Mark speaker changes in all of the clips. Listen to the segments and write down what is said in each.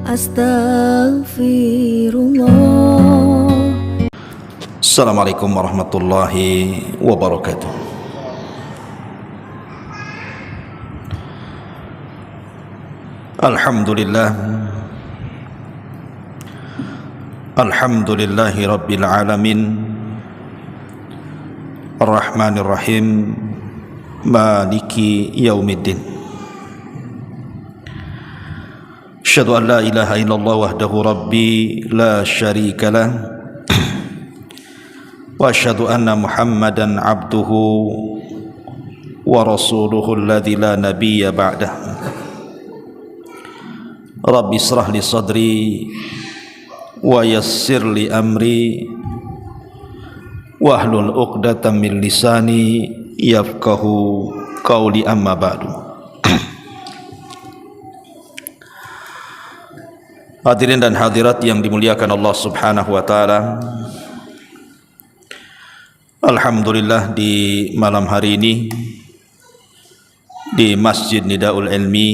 Speaker 1: Astaghfirullah.
Speaker 2: Assalamualaikum warahmatullahi wabarakatuh. Alhamdulillah, alhamdulillahi rabbil alamin, arrahmanir rahim, maliki yaumiddin. Asyhadu an la ilaha illallah wahdahu rabbi la syarika lah, wa asyhadu anna Muhammadan abduhu wa rasuluhu alladzi la nabiyya ba'dah. Rabbi israh li sadri wa yassir li amri wahlul 'uqdatam min lisani yafqahu qawli, amma ba'du. Hadirin dan hadirat yang dimuliakan Allah Subhanahu wa taala. Alhamdulillah, di malam hari ini di Masjid Nidaul Ilmi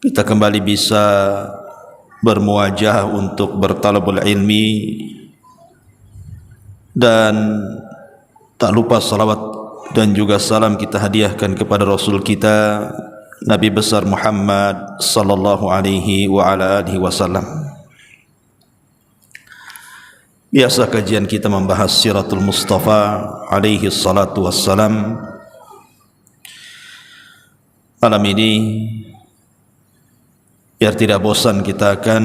Speaker 2: kita kembali bisa bermuajah untuk bertalabul ilmi, dan tak lupa salawat dan juga salam kita hadiahkan kepada Rasul kita Nabi besar Muhammad sallallahu alaihi wa ala alihi wasallam. Biasa kajian kita membahas Siratul Mustafa alaihi salatu wassalam. Malam ini biar tidak bosan kita akan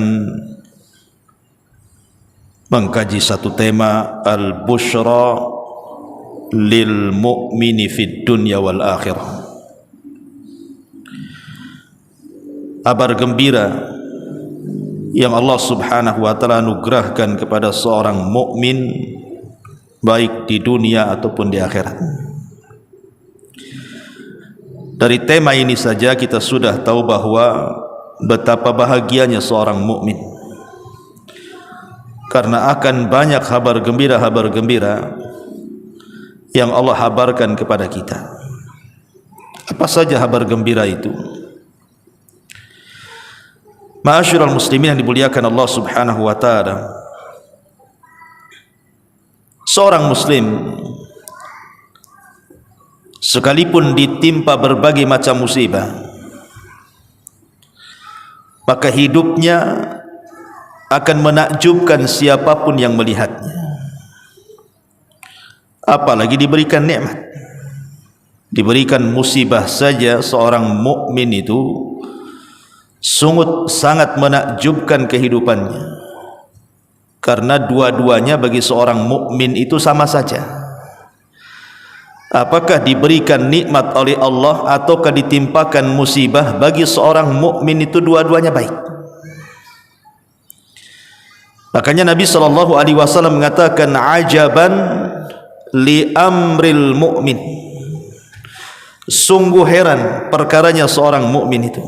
Speaker 2: mengkaji satu tema, al-busyra lil mu'mini fid dunya wal akhirah. Kabar gembira yang Allah Subhanahu wa taala anugerahkan kepada seorang mukmin baik di dunia ataupun di akhirat. Dari tema ini saja kita sudah tahu bahwa betapa bahagianya seorang mukmin, karena akan banyak kabar gembira yang Allah habarkan kepada kita. Apa saja kabar gembira itu? Ma'asyiral muslimin yang dimuliakan Allah Subhanahu wa taala, seorang muslim sekalipun ditimpa berbagai macam musibah, maka hidupnya akan menakjubkan siapapun yang melihatnya. Apalagi diberikan nikmat, diberikan musibah saja, seorang mukmin itu sangat menakjubkan kehidupannya, karena dua-duanya bagi seorang mukmin itu sama saja. Apakah diberikan nikmat oleh Allah ataukah ditimpakan musibah, bagi seorang mukmin itu dua-duanya baik. Makanya Nabi sallallahu alaihi wasallam mengatakan, ajaban li amril mu'min, sungguh heran perkaranya seorang mukmin itu.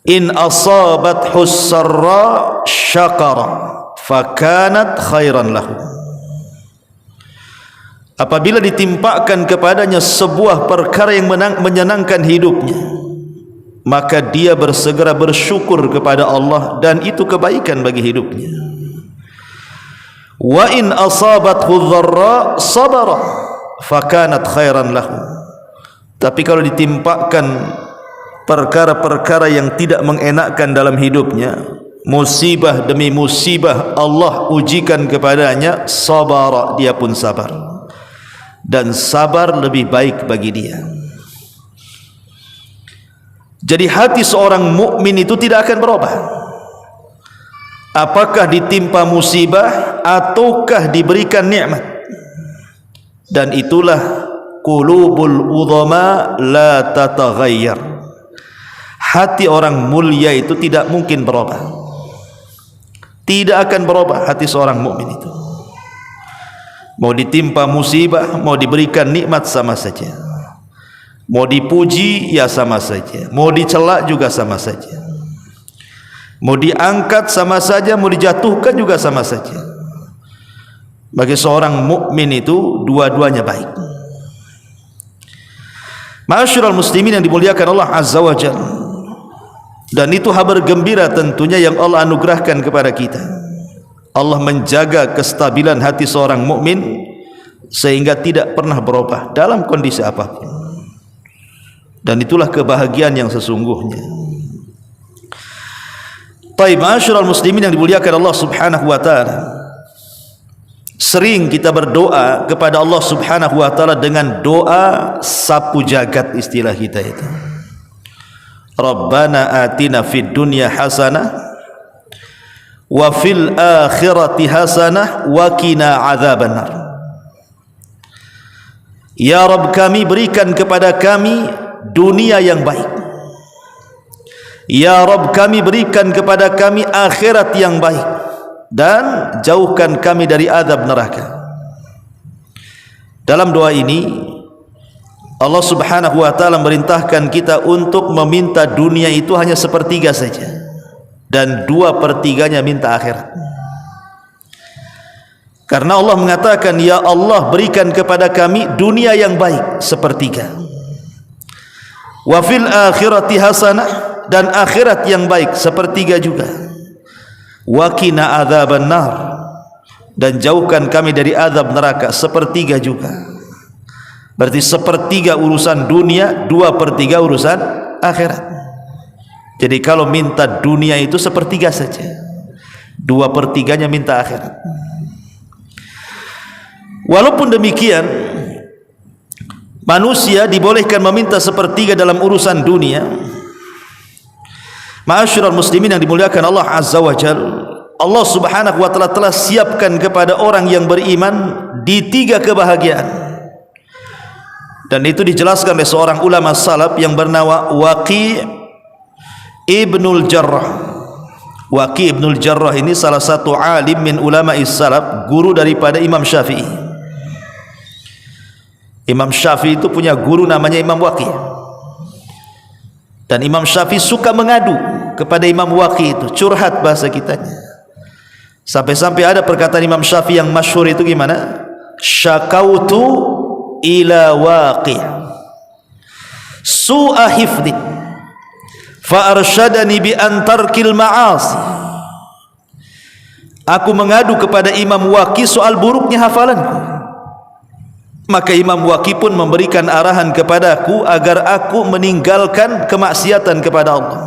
Speaker 2: In asabathu sarra syakara fakanat khairan lahu. Apabila ditimpakan kepadanya sebuah perkara yang menyenangkan hidupnya, maka dia bersegera bersyukur kepada Allah, dan itu kebaikan bagi hidupnya. Wa in asabathu dharra sabara fakanat khairan lahu. Tapi kalau ditimpakan perkara-perkara yang tidak mengenakkan dalam hidupnya, musibah demi musibah Allah ujikan kepadanya, sabara, dia pun sabar, dan sabar lebih baik bagi dia. Jadi hati seorang mukmin itu tidak akan berubah, apakah ditimpa musibah ataukah diberikan nikmat. Dan itulah qulubul udhama la tataghayyar. Hati orang mulia itu tidak mungkin berubah, tidak akan berubah hati seorang mukmin itu. Mau ditimpa musibah, mau diberikan nikmat, sama saja. Mau dipuji ya sama saja, mau dicela juga sama saja. Mau diangkat sama saja, mau dijatuhkan juga sama saja. Bagi seorang mukmin itu dua-duanya baik. Ma'asyiral muslimin yang dimuliakan Allah Azza wa Jalla, Dan itu kabar gembira tentunya yang Allah anugerahkan kepada kita. Allah menjaga kestabilan hati seorang mukmin sehingga tidak pernah berubah dalam kondisi apapun. Dan itulah kebahagiaan yang sesungguhnya. Taib, ma'asyiral muslimin yang dimuliakan Allah Subhanahu wa taala. Sering kita berdoa kepada Allah Subhanahu wa taala dengan doa sapu jagat, istilah kita itu. Rabbana atina fid dunya hasanah wa fil akhirati hasanah wa qina adzabannar. Ya Rabb, kami berikan kepada kami dunia yang baik. Ya Rabb, kami berikan kepada kami akhirat yang baik, dan jauhkan kami dari azab neraka. Dalam doa ini Allah Subhanahu wa taala merintahkan kita untuk meminta dunia itu hanya sepertiga saja, dan 2/3-nya minta akhirat. Karena Allah mengatakan, ya Allah, berikan kepada kami dunia yang baik sepertiga, wa fil akhirati hasanah, dan akhirat yang baik sepertiga juga, wa qina adzabannar, dan jauhkan kami dari azab neraka sepertiga juga. Berarti sepertiga urusan dunia, 2/3 urusan akhirat. Jadi kalau minta dunia itu sepertiga saja, 2/3-nya minta akhirat. Walaupun demikian, manusia dibolehkan meminta sepertiga dalam urusan dunia. Ma'asyiral muslimin yang dimuliakan Allah Azza wa Jalla, Allah Subhanahu wa taala telah siapkan kepada orang yang beriman di 3 kebahagiaan. Dan itu dijelaskan oleh seorang ulama salaf yang bernama Waqi' Ibnul Jarrah. Waqi' Ibnul Jarrah ini salah satu alim min ulama salaf, guru daripada Imam Syafi'i. Imam Syafi'i itu punya guru namanya Imam Waqi'. Dan Imam Syafi'i suka mengadu kepada Imam Waqi' itu, curhat bahasa kitanya. Sampai-sampai ada perkataan Imam Syafi'i yang masyhur itu gimana? Syakautu ila Waqi' su'a hifdhi fa arsyadani bi an tarkil ma'asi. Aku mengadu kepada Imam Waqi' soal buruknya hafalanku, maka Imam Waqi' pun memberikan arahan kepadaku agar aku meninggalkan kemaksiatan kepada Allah.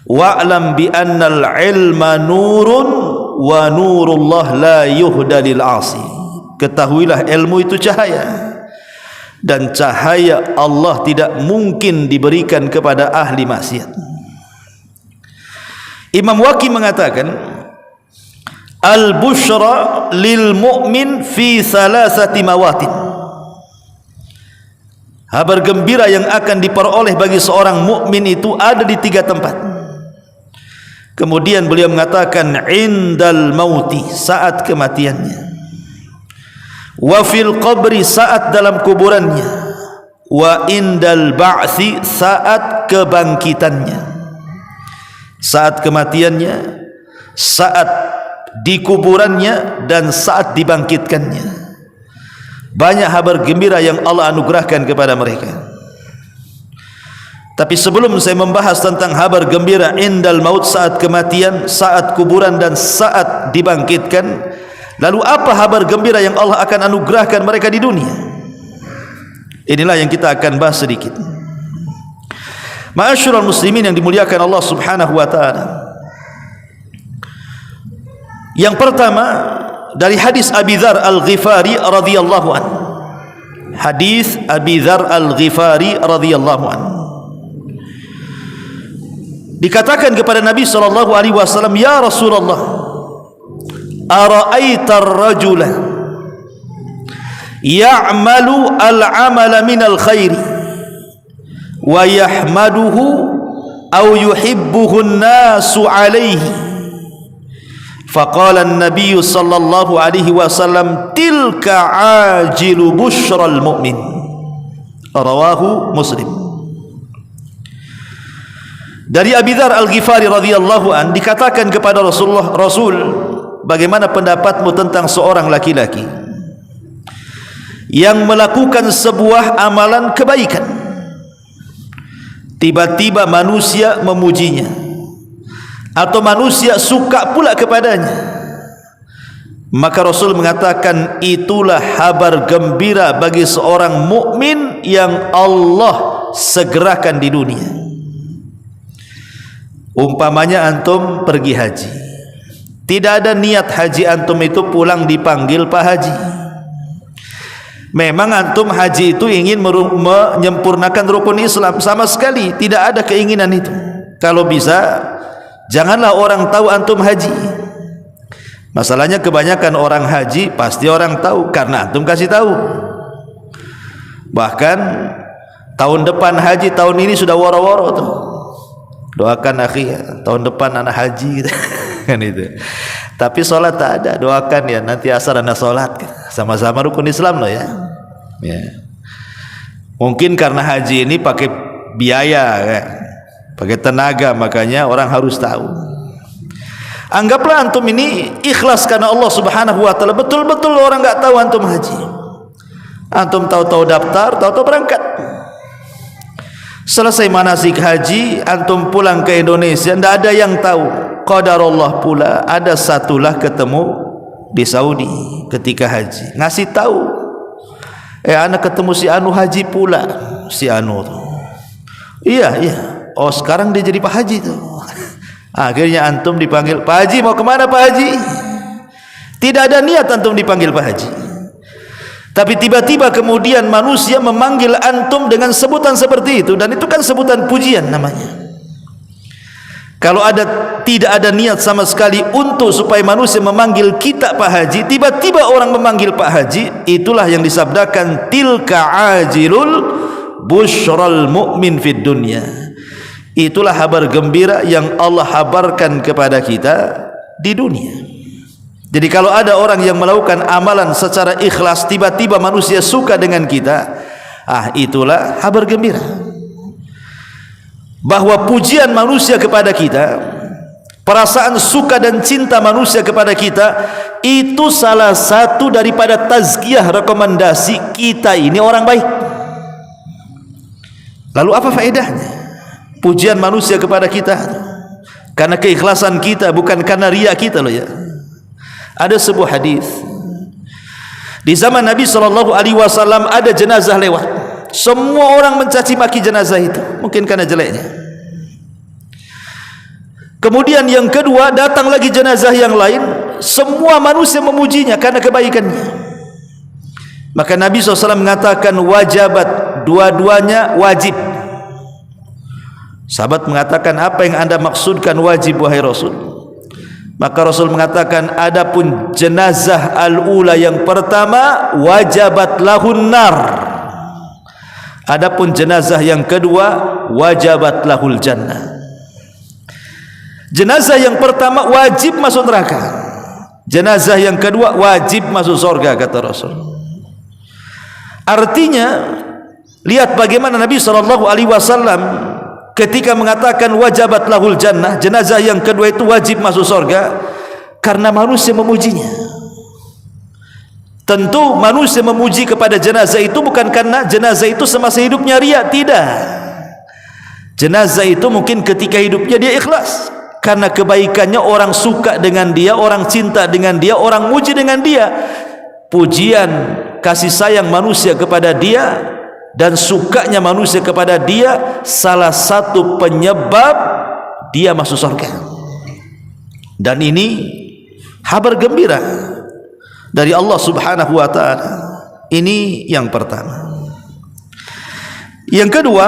Speaker 2: Wa'lam bi annal ilma nurun wa nurullah la yuhda lil 'asi. Ketahuilah ilmu itu cahaya, dan cahaya Allah tidak mungkin diberikan kepada ahli maksiat. Imam Waqi' mengatakan, al-busyra lil mu'min fi salasati mawatin. Kabar gembira yang akan diperoleh bagi seorang mukmin itu ada di 3 tempat. Kemudian beliau mengatakan, indal mauti, saat kematiannya, wa fil qabri, saat dalam kuburannya, wa indal ba'thi, saat kebangkitannya. Saat kematiannya, saat di kuburannya, dan saat dibangkitkannya. Banyak kabar gembira yang Allah anugerahkan kepada mereka. Tapi sebelum saya membahas tentang kabar gembira indal maut, saat kematian, saat kuburan, dan saat dibangkitkan, lalu apa kabar gembira yang Allah akan anugerahkan mereka di dunia? Inilah yang kita akan bahas sedikit. Ma'asyiral muslimin yang dimuliakan Allah Subhanahu wa taala. Yang pertama dari hadis Abi Dzar Al-Ghifari radhiyallahu anhu. Hadis Abi Dzar Al-Ghifari radhiyallahu anhu. Dikatakan kepada Nabi sallallahu alaihi wasallam, ya Rasulullah, ara'aita ar-rajula ya'malu al-'amala min al-khairi wa yahmaduhu aw yuhibbuhu an-nasu 'alayhi. Faqala an-nabiy sallallahu alaihi wasallam, tilka 'ajilu busyral mu'min. Rawahu Muslim. Dari Abi Dzar Al-Ghifari radhiyallahu an dikatakan kepada Rasulullah, Rasul, bagaimana pendapatmu tentang seorang laki-laki yang melakukan sebuah amalan kebaikan, tiba-tiba manusia memujinya atau manusia suka pula kepadanya, maka Rasul mengatakan itulah kabar gembira bagi seorang mukmin yang Allah segerakan di dunia. Umpamanya antum pergi haji, tidak ada niat haji antum itu pulang dipanggil Pak Haji. Memang antum haji itu ingin menyempurnakan rukun Islam, sama sekali tidak ada keinginan itu. Kalau bisa janganlah orang tahu antum haji. Masalahnya kebanyakan orang haji pasti orang tahu karena antum kasih tahu. Bahkan tahun depan haji, tahun ini sudah woro-woro tuh. Doakan akhi ya, tahun depan anak haji kan itu. Tapi sholat tak ada, doakan ya nanti asar anak sholat, sama-sama rukun Islam loh ya. Ya. Mungkin karena haji ini pakai biaya kan, pakai tenaga, makanya orang harus tahu. Anggaplah antum ini ikhlas karena Allah Subhanahu wa taala, betul-betul orang enggak tahu antum haji. Antum tahu-tahu daftar, tahu-tahu berangkat. Selesai manasik haji, antum pulang ke Indonesia, tidak ada yang tahu. Qadarullah pula ada satulah ketemu di Saudi ketika haji, ngasih tahu, anak ketemu si Anu haji pula, si Anu tuh. Iya, oh sekarang dia jadi Pak Haji tuh. Akhirnya antum dipanggil Pak Haji, mau kemana Pak Haji? Tidak ada niat antum dipanggil Pak Haji, tapi tiba-tiba kemudian manusia memanggil antum dengan sebutan seperti itu, dan itu kan sebutan pujian namanya. Kalau tidak ada niat sama sekali untuk supaya manusia memanggil kita Pak Haji, tiba-tiba orang memanggil Pak Haji, itulah yang disabdakan tilka ajilul busyral mu'min fid dunya. Itulah kabar gembira yang Allah habarkan kepada kita di dunia. Jadi kalau ada orang yang melakukan amalan secara ikhlas, tiba-tiba manusia suka dengan kita, itulah kabar gembira bahwa pujian manusia kepada kita, perasaan suka dan cinta manusia kepada kita, itu salah satu daripada tazkiyah, rekomendasi kita ini orang baik. Lalu apa faedahnya pujian manusia kepada kita? Karena keikhlasan kita, bukan karena riya kita loh ya. Ada sebuah hadis di zaman Nabi SAW, ada jenazah lewat, semua orang mencaci maki jenazah itu, mungkin karena jeleknya. Kemudian yang kedua, datang lagi jenazah yang lain, semua manusia memujinya karena kebaikannya. Maka Nabi SAW mengatakan wajabat, dua-duanya wajib. Sahabat mengatakan, apa yang anda maksudkan wajib wahai Rasul? Maka Rasul mengatakan, adapun jenazah al-ula yang pertama wajabat lahun nar, adapun jenazah yang kedua wajabat lahul jannah. Jenazah yang pertama wajib masuk neraka, jenazah yang kedua wajib masuk surga, kata Rasul. Artinya lihat bagaimana Nabi SAW ketika mengatakan wajabat lahul jannah, jenazah yang kedua itu wajib masuk surga, karena manusia memujinya. Tentu manusia memuji kepada jenazah itu bukan karena jenazah itu semasa hidupnya riya, tidak. Jenazah itu mungkin ketika hidupnya dia ikhlas, karena kebaikannya orang suka dengan dia, orang cinta dengan dia, orang muji dengan dia. Pujian, kasih sayang manusia kepada dia dan sukanya manusia kepada dia salah satu penyebab dia masuk surga. Dan ini kabar gembira dari Allah Subhanahu wa taala. Ini yang pertama. Yang kedua,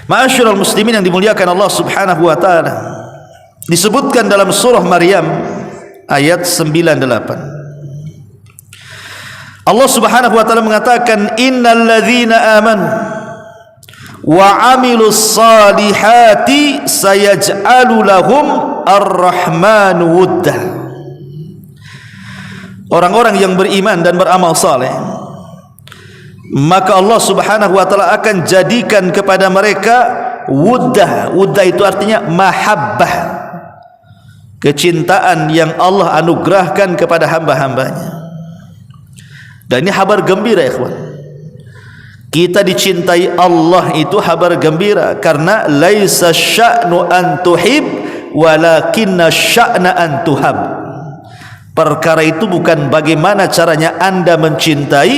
Speaker 2: ma'asyiral muslimin yang dimuliakan Allah Subhanahu wa taala, disebutkan dalam surah Maryam ayat 98. Allah Subhanahu wa taala mengatakan, innal ladzina amanu wa 'amilus salihati sayaj'alu lahum ar-rahmanu wudda. Orang-orang yang beriman dan beramal saleh, maka Allah Subhanahu wa taala akan jadikan kepada mereka wudda. Wudda itu artinya mahabbah, kecintaan yang Allah anugerahkan kepada hamba-hambanya. Dan ini kabar gembira, ikhwan. Kita dicintai Allah itu kabar gembira, karena laisa sya'nu an tuhib walakinna sya'na an tuhab. Perkara itu bukan bagaimana caranya Anda mencintai,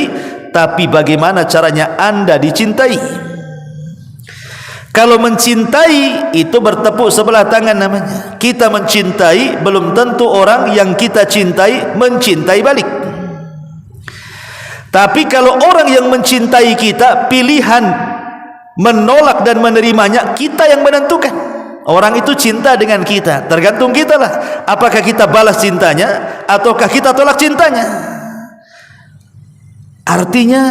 Speaker 2: tapi bagaimana caranya Anda dicintai. Kalau mencintai itu bertepuk sebelah tangan namanya. Kita mencintai, belum tentu orang yang kita cintai mencintai balik. Tapi kalau orang yang mencintai kita, pilihan menolak dan menerimanya kita yang menentukan. Orang itu cinta dengan kita, tergantung kita lah. Apakah kita balas cintanya ataukah kita tolak cintanya. Artinya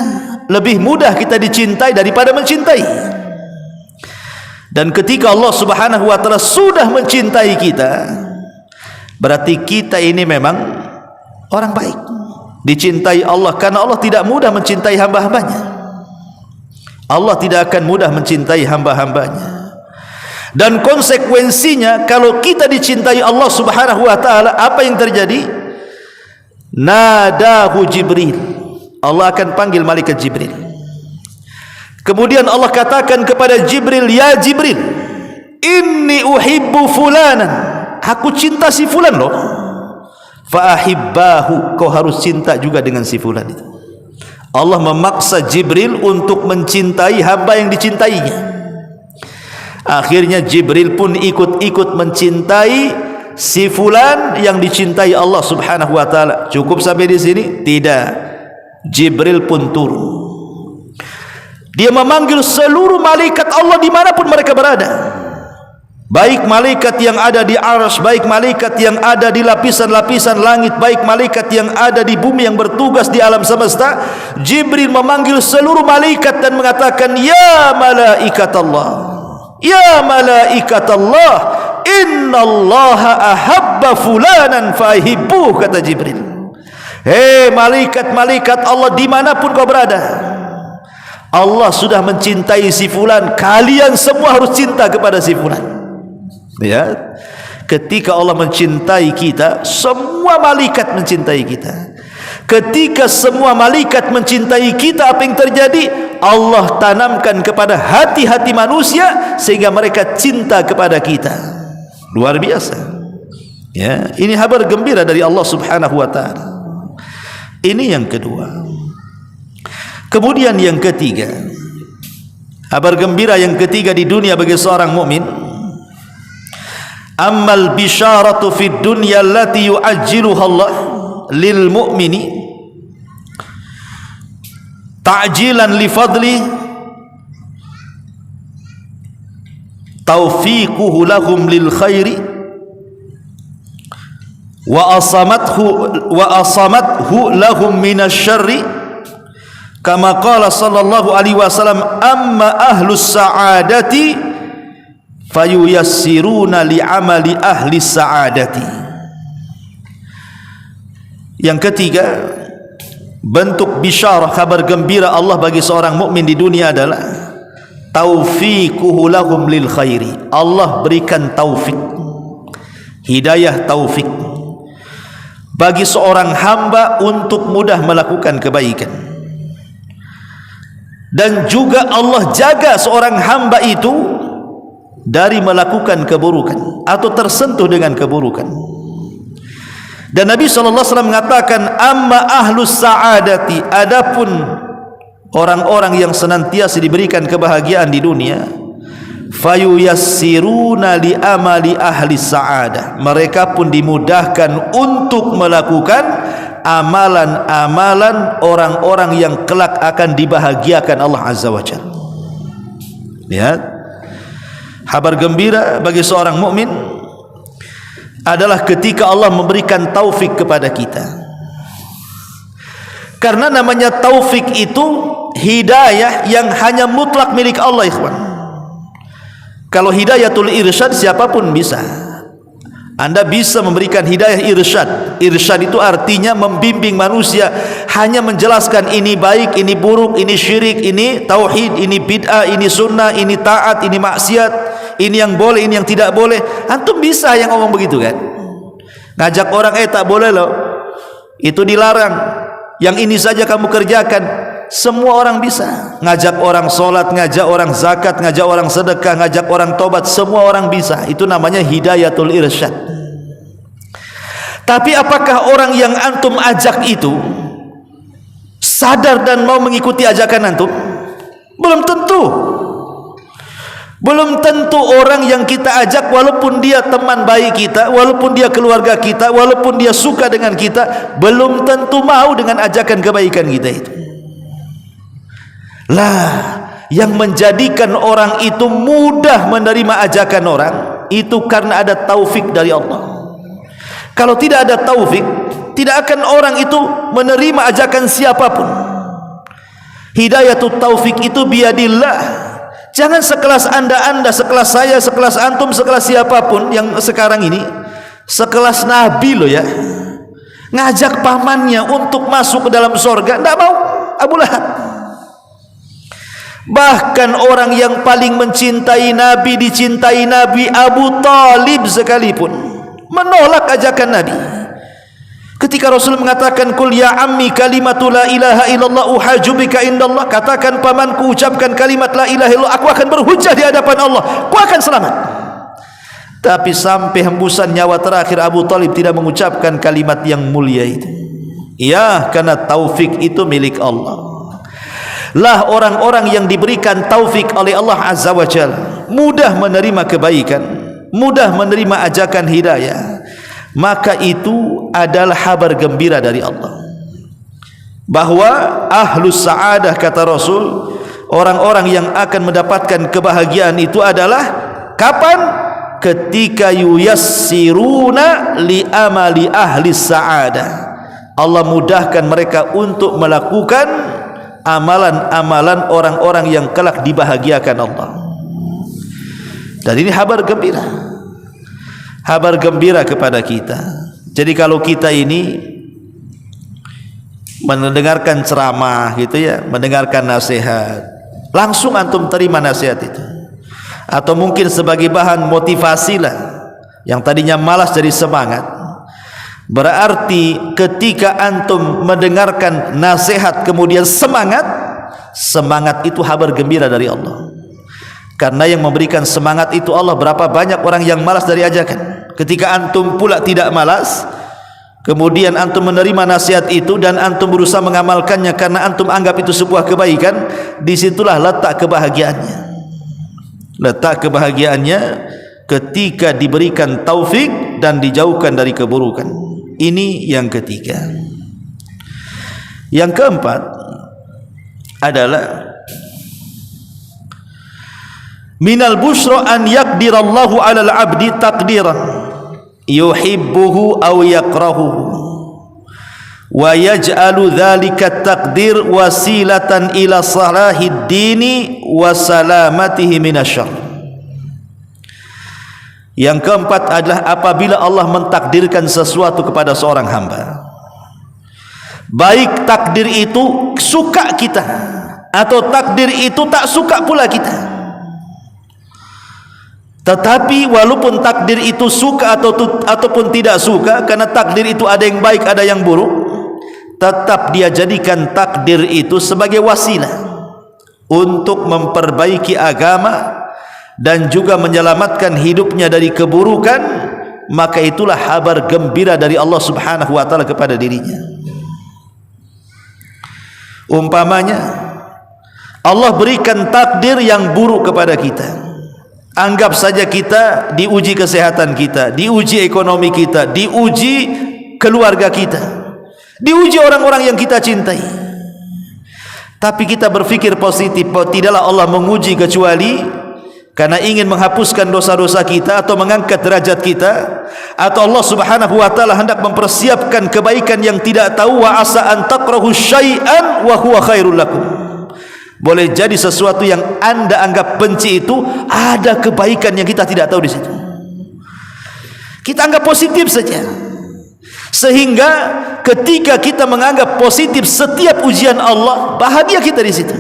Speaker 2: lebih mudah kita dicintai daripada mencintai. Dan ketika Allah Subhanahu wa taala sudah mencintai kita, berarti kita ini memang orang baik, dicintai Allah, karena Allah tidak mudah mencintai hamba-hambanya. Allah tidak akan mudah mencintai hamba-hambanya. Dan konsekuensinya kalau kita dicintai Allah Subhanahu wa taala, apa yang terjadi? Nadahu Jibril. Allah akan panggil malaikat Jibril. Kemudian Allah katakan kepada Jibril, ya Jibril, inni uhibbu fulanan, aku cinta si fulan loh. Fa'ahibbahu, kau harus cinta juga dengan si fulan itu. Allah memaksa Jibril untuk mencintai hamba yang dicintainya. Akhirnya Jibril pun ikut-ikut mencintai si fulan yang dicintai Allah Subhanahu wa taala. Cukup sampai di sini? Tidak. Jibril pun turun. Dia memanggil seluruh malaikat Allah dimanapun mereka berada, baik malaikat yang ada di arsy, baik malaikat yang ada di lapisan-lapisan langit, baik malaikat yang ada di bumi yang bertugas di alam semesta. Jibril memanggil seluruh malaikat dan mengatakan, ya malaikat Allah, ya malaikat Allah, innallaha ahabba fulanan fahibbuh, kata Jibril. Hei malaikat-malaikat Allah dimanapun kau berada, Allah sudah mencintai si fulan, kalian semua harus cinta kepada si fulan. Ya, ketika Allah mencintai kita, semua malaikat mencintai kita. Ketika semua malaikat mencintai kita, apa yang terjadi? Allah tanamkan kepada hati-hati manusia sehingga mereka cinta kepada kita. Luar biasa. Ya, ini kabar gembira dari Allah Subhanahu wa taala. Ini yang kedua. Kemudian yang ketiga, kabar gembira yang ketiga di dunia bagi seorang mukmin, ammal bisyaratu fid dunya allati yu'ajjiluha Allah lil mu'mini ta'jilan li fadli taufiquhu lahum lil khairi wa asamathu lahum minasy syarri, kama qala sallallahu alaihi wasallam, amma ahlus sa'adati fayuyassiruna li'amali ahli sa'adati. Yang ketiga, bentuk bisyarah, kabar gembira Allah bagi seorang mukmin di dunia adalah taufiquhu lahum lil khairi. Allah berikan taufik, hidayah taufik bagi seorang hamba untuk mudah melakukan kebaikan. Dan juga Allah jaga seorang hamba itu dari melakukan keburukan atau tersentuh dengan keburukan. Dan Nabi SAW mengatakan, amma ahlus sa'adati, adapun orang-orang yang senantiasa diberikan kebahagiaan di dunia, fayuyassiruna li amali ahli sa'adah, mereka pun dimudahkan untuk melakukan amalan-amalan orang-orang yang kelak akan dibahagiakan Allah Azza wa Jalla. Lihat, kabar gembira bagi seorang mukmin adalah ketika Allah memberikan taufik kepada kita. Karena namanya taufik itu hidayah yang hanya mutlak milik Allah, ikhwan. Kalau hidayatul irsyad siapapun bisa. Anda bisa memberikan hidayah irsyad. Irsyad itu artinya membimbing manusia, hanya menjelaskan ini baik, ini buruk, ini syirik, ini tauhid, ini bid'ah, ini sunnah, ini taat, ini maksiat, ini yang boleh, ini yang tidak boleh. Antum bisa yang ngomong begitu kan? Ngajak orang, tak boleh loh, itu dilarang, yang ini saja kamu kerjakan. semua orang bisa. Ngajak orang sholat, ngajak orang zakat, ngajak orang sedekah, ngajak orang tobat, semua orang bisa. Itu namanya hidayatul irsyad. Tapi apakah orang yang antum ajak itu sadar dan mau mengikuti ajakan antum? Belum tentu. Belum tentu orang yang kita ajak, walaupun dia teman baik kita, walaupun dia keluarga kita, walaupun dia suka dengan kita, belum tentu mau dengan ajakan kebaikan kita itu. Lah, yang menjadikan orang itu mudah menerima ajakan orang itu karena ada taufik dari Allah. Kalau tidak ada taufik, tidak akan orang itu menerima ajakan siapapun. Hidayatul taufik itu biadillah. Jangan sekelas anda, sekelas saya, sekelas antum, sekelas siapapun yang sekarang ini, sekelas Nabi loh ya, ngajak pamannya untuk masuk ke dalam surga, tidak mau. Abu Lahab. Bahkan orang yang paling mencintai Nabi, dicintai Nabi, Abu Talib sekalipun menolak ajakan Nabi. Ketika Rasul mengatakan, "Qul ya ammi kalimatu la ilaha illallah uhaju bika indallah," katakan pamanku, ucapkan kalimat la ilaha illallah, aku akan berhujjah di hadapan Allah, aku akan selamat. Tapi sampai hembusan nyawa terakhir Abu Talib tidak mengucapkan kalimat yang mulia itu. Ya, karena taufik itu milik Allah. Lah orang-orang yang diberikan taufik oleh Allah Azza wa Jalla mudah menerima kebaikan, mudah menerima ajakan hidayah, maka itu adalah kabar gembira dari Allah bahwa ahlus sa'adah, kata Rasul, orang-orang yang akan mendapatkan kebahagiaan itu adalah kapan? Ketika yuyassiruna li amali ahli sa'adah, Allah mudahkan mereka untuk melakukan amalan-amalan orang-orang yang kelak dibahagiakan Allah. Dan ini kabar gembira, kabar gembira kepada kita. Jadi kalau kita ini mendengarkan ceramah gitu ya, mendengarkan nasihat, langsung antum terima nasihat itu, atau mungkin sebagai bahan motivasi lah, yang tadinya malas jadi semangat. Berarti ketika antum mendengarkan nasihat kemudian semangat, semangat itu kabar gembira dari Allah. Karena yang memberikan semangat itu Allah. Berapa banyak orang yang malas dari ajakan. Ketika antum pula tidak malas, kemudian antum menerima nasihat itu dan antum berusaha mengamalkannya karena antum anggap itu sebuah kebaikan, disitulah letak kebahagiaannya. Letak kebahagiaannya ketika diberikan taufik dan dijauhkan dari keburukan. Ini yang ketiga. Yang keempat adalah minal busyra an yaqdirallahu 'alal 'abdi taqdiran yuhibbuhu aw yakrahuhu wa yaj'alu dzalika taqdir wasilatan ila salahid dini wa salamatihi minasyarr. Yang keempat adalah apabila Allah mentakdirkan sesuatu kepada seorang hamba, baik takdir itu suka kita atau takdir itu tak suka pula kita, tetapi walaupun takdir itu suka ataupun tidak suka, karena takdir itu ada yang baik ada yang buruk, tetap dia jadikan takdir itu sebagai wasilah untuk memperbaiki agama dan juga menyelamatkan hidupnya dari keburukan, maka itulah kabar gembira dari Allah Subhanahu wa taala kepada dirinya. Umpamanya Allah berikan takdir yang buruk kepada kita, anggap saja kita diuji kesehatan kita, diuji ekonomi kita, diuji keluarga kita, diuji orang-orang yang kita cintai. Tapi kita berpikir positif bahwa tidaklah Allah menguji kecuali karena ingin menghapuskan dosa-dosa kita atau mengangkat derajat kita, atau Allah Subhanahu wa taala hendak mempersiapkan kebaikan yang tidak tahu. Wa asa an takrahu syai'an wa huwa khairul lakum. Boleh jadi sesuatu yang anda anggap benci itu ada kebaikan yang kita tidak tahu di situ. Kita anggap positif saja, sehingga ketika kita menganggap positif setiap ujian Allah, bahagia kita di situ.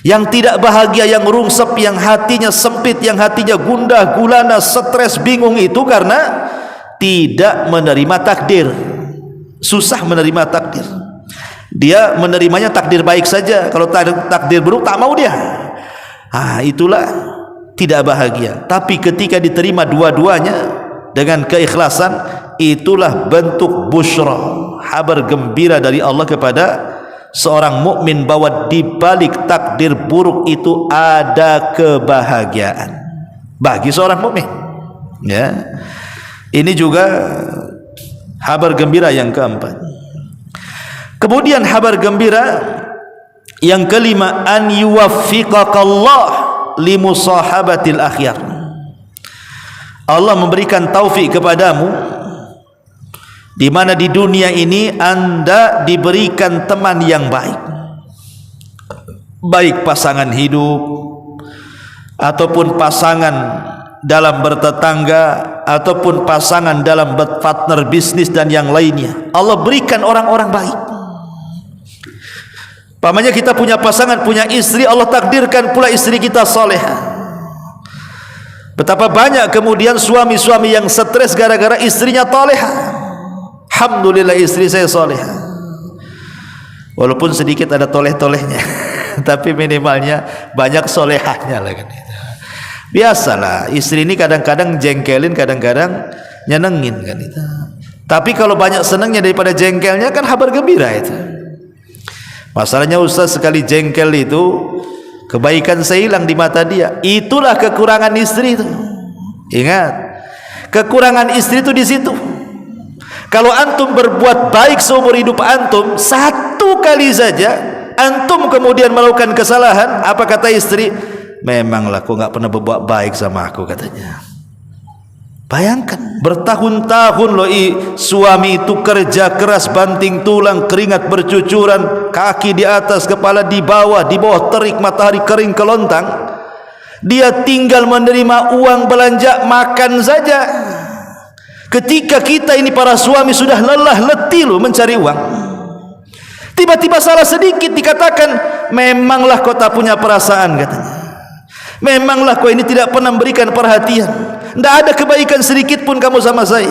Speaker 2: Yang tidak bahagia, yang rungsep, yang hatinya sempit, yang hatinya gundah gulana, stres, bingung, itu karena tidak menerima takdir, susah menerima takdir. Dia menerimanya takdir baik saja, kalau takdir buruk tak mau dia. Itulah tidak bahagia. Tapi ketika diterima dua-duanya dengan keikhlasan, itulah bentuk busyra, kabar gembira dari Allah kepada seorang mukmin bahwa di balik takdir buruk itu ada kebahagiaan bagi seorang mukmin. Ya, ini juga kabar gembira yang keempat. Kemudian kabar gembira yang kelima, an yuwaffiqakallah limusahabatil akhyar. Allah memberikan taufik kepadamu di mana di dunia ini Anda diberikan teman yang baik, baik pasangan hidup ataupun pasangan dalam bertetangga ataupun pasangan dalam partner bisnis dan yang lainnya. Allah berikan orang-orang baik. Pamannya kita punya pasangan, punya istri, Allah takdirkan pula istri kita salehah. Betapa banyak kemudian suami-suami yang stres gara-gara istrinya salehah. Alhamdulillah istri saya salehah. Walaupun sedikit ada toleh-tolehnya, tapi minimalnya banyak solehahnya lah kan. Biasalah, istri ini kadang-kadang jengkelin, kadang-kadang nyenengin kan itu. Tapi kalau banyak senangnya daripada jengkelnya kan kabar gembira itu. Masalahnya Ustaz, sekali jengkel itu kebaikan saya hilang di mata dia. Itulah kekurangan istri itu. Ingat, kekurangan istri itu di situ. Kalau antum berbuat baik seumur hidup antum, satu kali saja antum kemudian melakukan kesalahan, apa kata istri? Memanglah kau nggak pernah berbuat baik sama aku, katanya. Bayangkan, bertahun-tahun loh suami itu kerja keras, banting tulang, keringat bercucuran, kaki di atas, kepala di bawah terik matahari kering kelontang. Dia tinggal menerima uang belanja makan saja. Ketika kita ini para suami sudah lelah letih loh mencari uang, tiba-tiba salah sedikit dikatakan, memanglah kau tak punya perasaan, katanya. Memanglah kau ini tidak pernah memberikan perhatian. Tidak ada kebaikan sedikit pun kamu sama saya.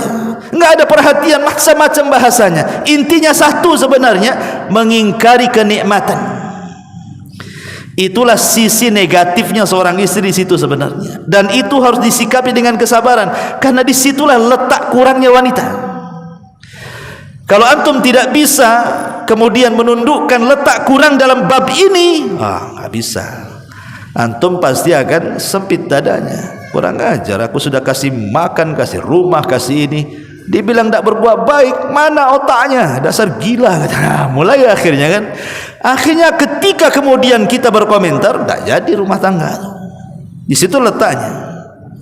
Speaker 2: Tidak ada perhatian, macam-macam bahasanya. Intinya satu sebenarnya, mengingkari kenikmatan. Itulah sisi negatifnya seorang istri di situ sebenarnya. Dan itu harus disikapi dengan kesabaran, karena disitulah letak kurangnya wanita. Kalau antum tidak bisa kemudian menundukkan letak kurang dalam bab ini, nggak bisa. Antum pasti akan sempit dadanya. Kurang ajar, aku sudah kasih makan, kasih rumah, kasih ini, dibilang tidak berbuat baik, mana otaknya, dasar gila. Mulai akhirnya kan, akhirnya ketika kemudian kita berkomentar, tidak jadi rumah tangga. Di situ letaknya.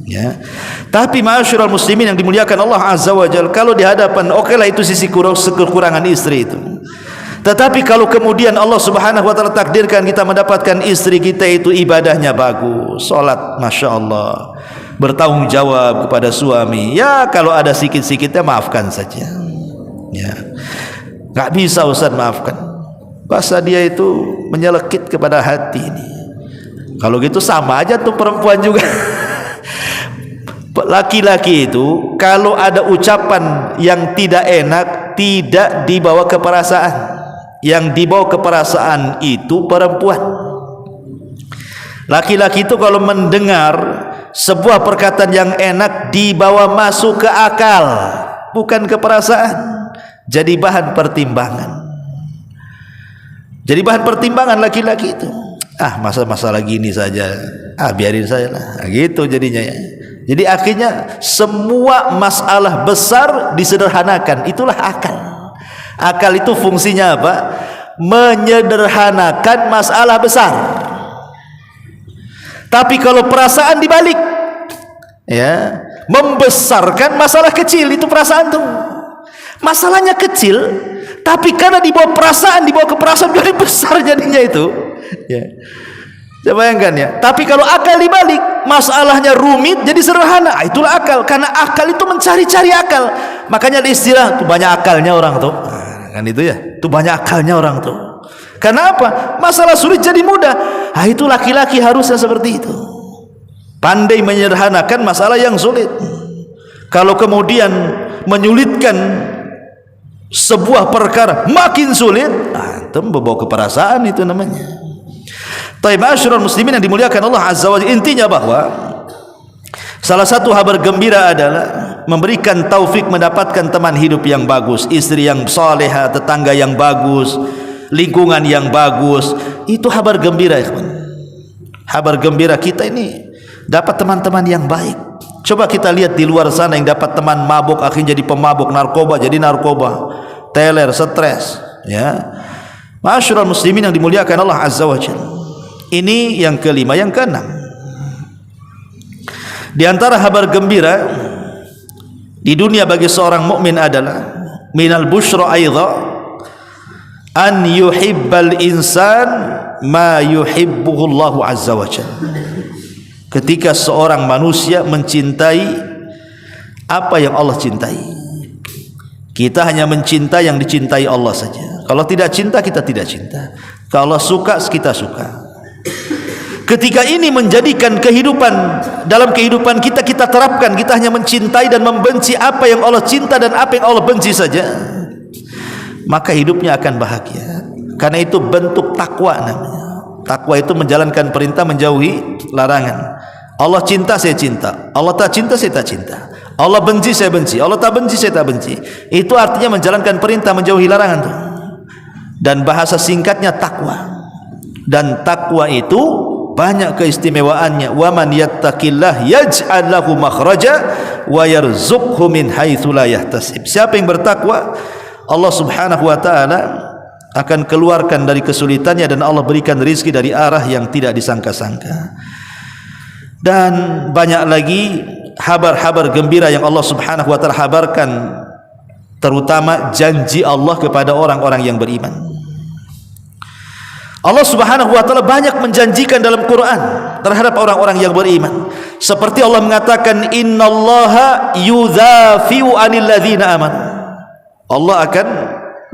Speaker 2: Ya. Tapi ma'asyiral muslimin yang dimuliakan Allah Azza wa Jalla, kalau di hadapan, okelah itu sisi kekurangan istri itu. Tetapi kalau kemudian Allah Subhanahu wa taala takdirkan kita mendapatkan istri kita itu ibadahnya bagus, salat masya Allah, bertanggung jawab kepada suami, ya kalau ada sikit-sikitnya maafkan saja. Ya, nggak bisa Ustaz maafkan, bahasa dia itu menyelekit kepada hati ini. Kalau gitu sama aja tuh perempuan juga. Laki-laki itu kalau ada ucapan yang tidak enak, tidak dibawa ke perasaan. Yang dibawa ke perasaan itu perempuan. Laki-laki itu kalau mendengar sebuah perkataan yang enak, dibawa masuk ke akal, bukan ke perasaan. Jadi bahan pertimbangan. Jadi bahan pertimbangan laki-laki itu. Masalah gini saja, biarin saya lah. Gitu jadinya ya. Jadi akhirnya semua masalah besar disederhanakan. Itulah akal. Akal itu fungsinya apa? Menyederhanakan masalah besar. Tapi kalau perasaan dibalik, ya, membesarkan masalah kecil. Itu perasaan tuh. Masalahnya kecil, tapi karena dibawa perasaan, dibawa ke perasaan, jadi besar jadinya itu. Ya. Coba bayangkan ya. Tapi kalau akal dibalik, masalahnya rumit jadi sederhana. Itulah akal. Karena akal itu mencari-cari akal. Makanya ada istilah tuh banyak akalnya orang tuh. Kan itu ya, itu banyak akalnya orang tuh. Karena apa? Masalah sulit jadi mudah. Itu laki-laki harusnya seperti itu, pandai menyederhanakan masalah yang sulit. Kalau kemudian menyulitkan sebuah perkara makin sulit, Itu membawa keperasaan itu namanya. Taib ma'asyiral muslimin yang dimuliakan Allah Azza wa Jalla, intinya bahwa salah satu kabar gembira adalah memberikan taufik mendapatkan teman hidup yang bagus, istri yang salehah, tetangga yang bagus, lingkungan yang bagus. Itu kabar gembira, ikhwan. Kabar gembira kita ini dapat teman-teman yang baik. Coba kita lihat di luar sana yang dapat teman mabuk akhirnya jadi pemabuk, narkoba jadi narkoba, teler, stres, ya. Ma'asyiral muslimin yang dimuliakan Allah Azza wa Jalla. Ini yang kelima. Yang keenam, di antara kabar gembira di dunia bagi seorang mukmin adalah minal busyra aidha an yuhibbal insan ma yuhibbuhu Allah Azza wa Jalla. Ketika seorang manusia mencintai apa yang Allah cintai. Kita hanya mencintai yang dicintai Allah saja. Kalau tidak cinta, kita tidak cinta. Kalau suka, kita suka. Ketika ini menjadikan kehidupan, dalam kehidupan kita, kita terapkan, kita hanya mencintai dan membenci apa yang Allah cinta dan apa yang Allah benci saja, maka hidupnya akan bahagia. Karena itu bentuk takwa namanya. Takwa itu menjalankan perintah, menjauhi larangan. Allah cinta, saya cinta. Allah tak cinta, saya tak cinta. Allah benci, saya benci. Allah tak benci, saya tak benci. Itu artinya menjalankan perintah, menjauhi larangan tuh. Dan bahasa singkatnya takwa. Dan takwa itu banyak keistimewaannya. Wa man yattaqillah yaj'al lahu makhraja wa yarzuqhu min haitsu la yahtasib. Siapa yang bertakwa, Allah Subhanahu wa taala akan keluarkan dari kesulitannya dan Allah berikan rezeki dari arah yang tidak disangka-sangka. Dan banyak lagi kabar-kabar gembira yang Allah Subhanahu wa taala habarkan, terutama janji Allah kepada orang-orang yang beriman. Allah Subhanahu wa taala banyak menjanjikan dalam Quran terhadap orang-orang yang beriman. Seperti Allah mengatakan, innallaha yudhafi'u 'anil ladzina amanu. Allah akan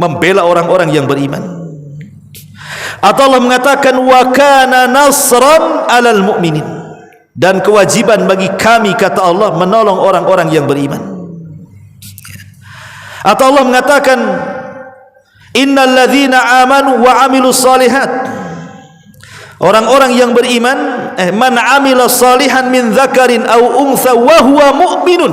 Speaker 2: membela orang-orang yang beriman. Atau Allah mengatakan, wa kana nasran 'alal mu'minin. Dan kewajiban bagi kami, kata Allah, menolong orang-orang yang beriman. Atau Allah mengatakan, innal ladzina amanu wa amilus solihat. Orang-orang yang beriman, man amila salihan min dzakarin aw untha wa huwa mu'minun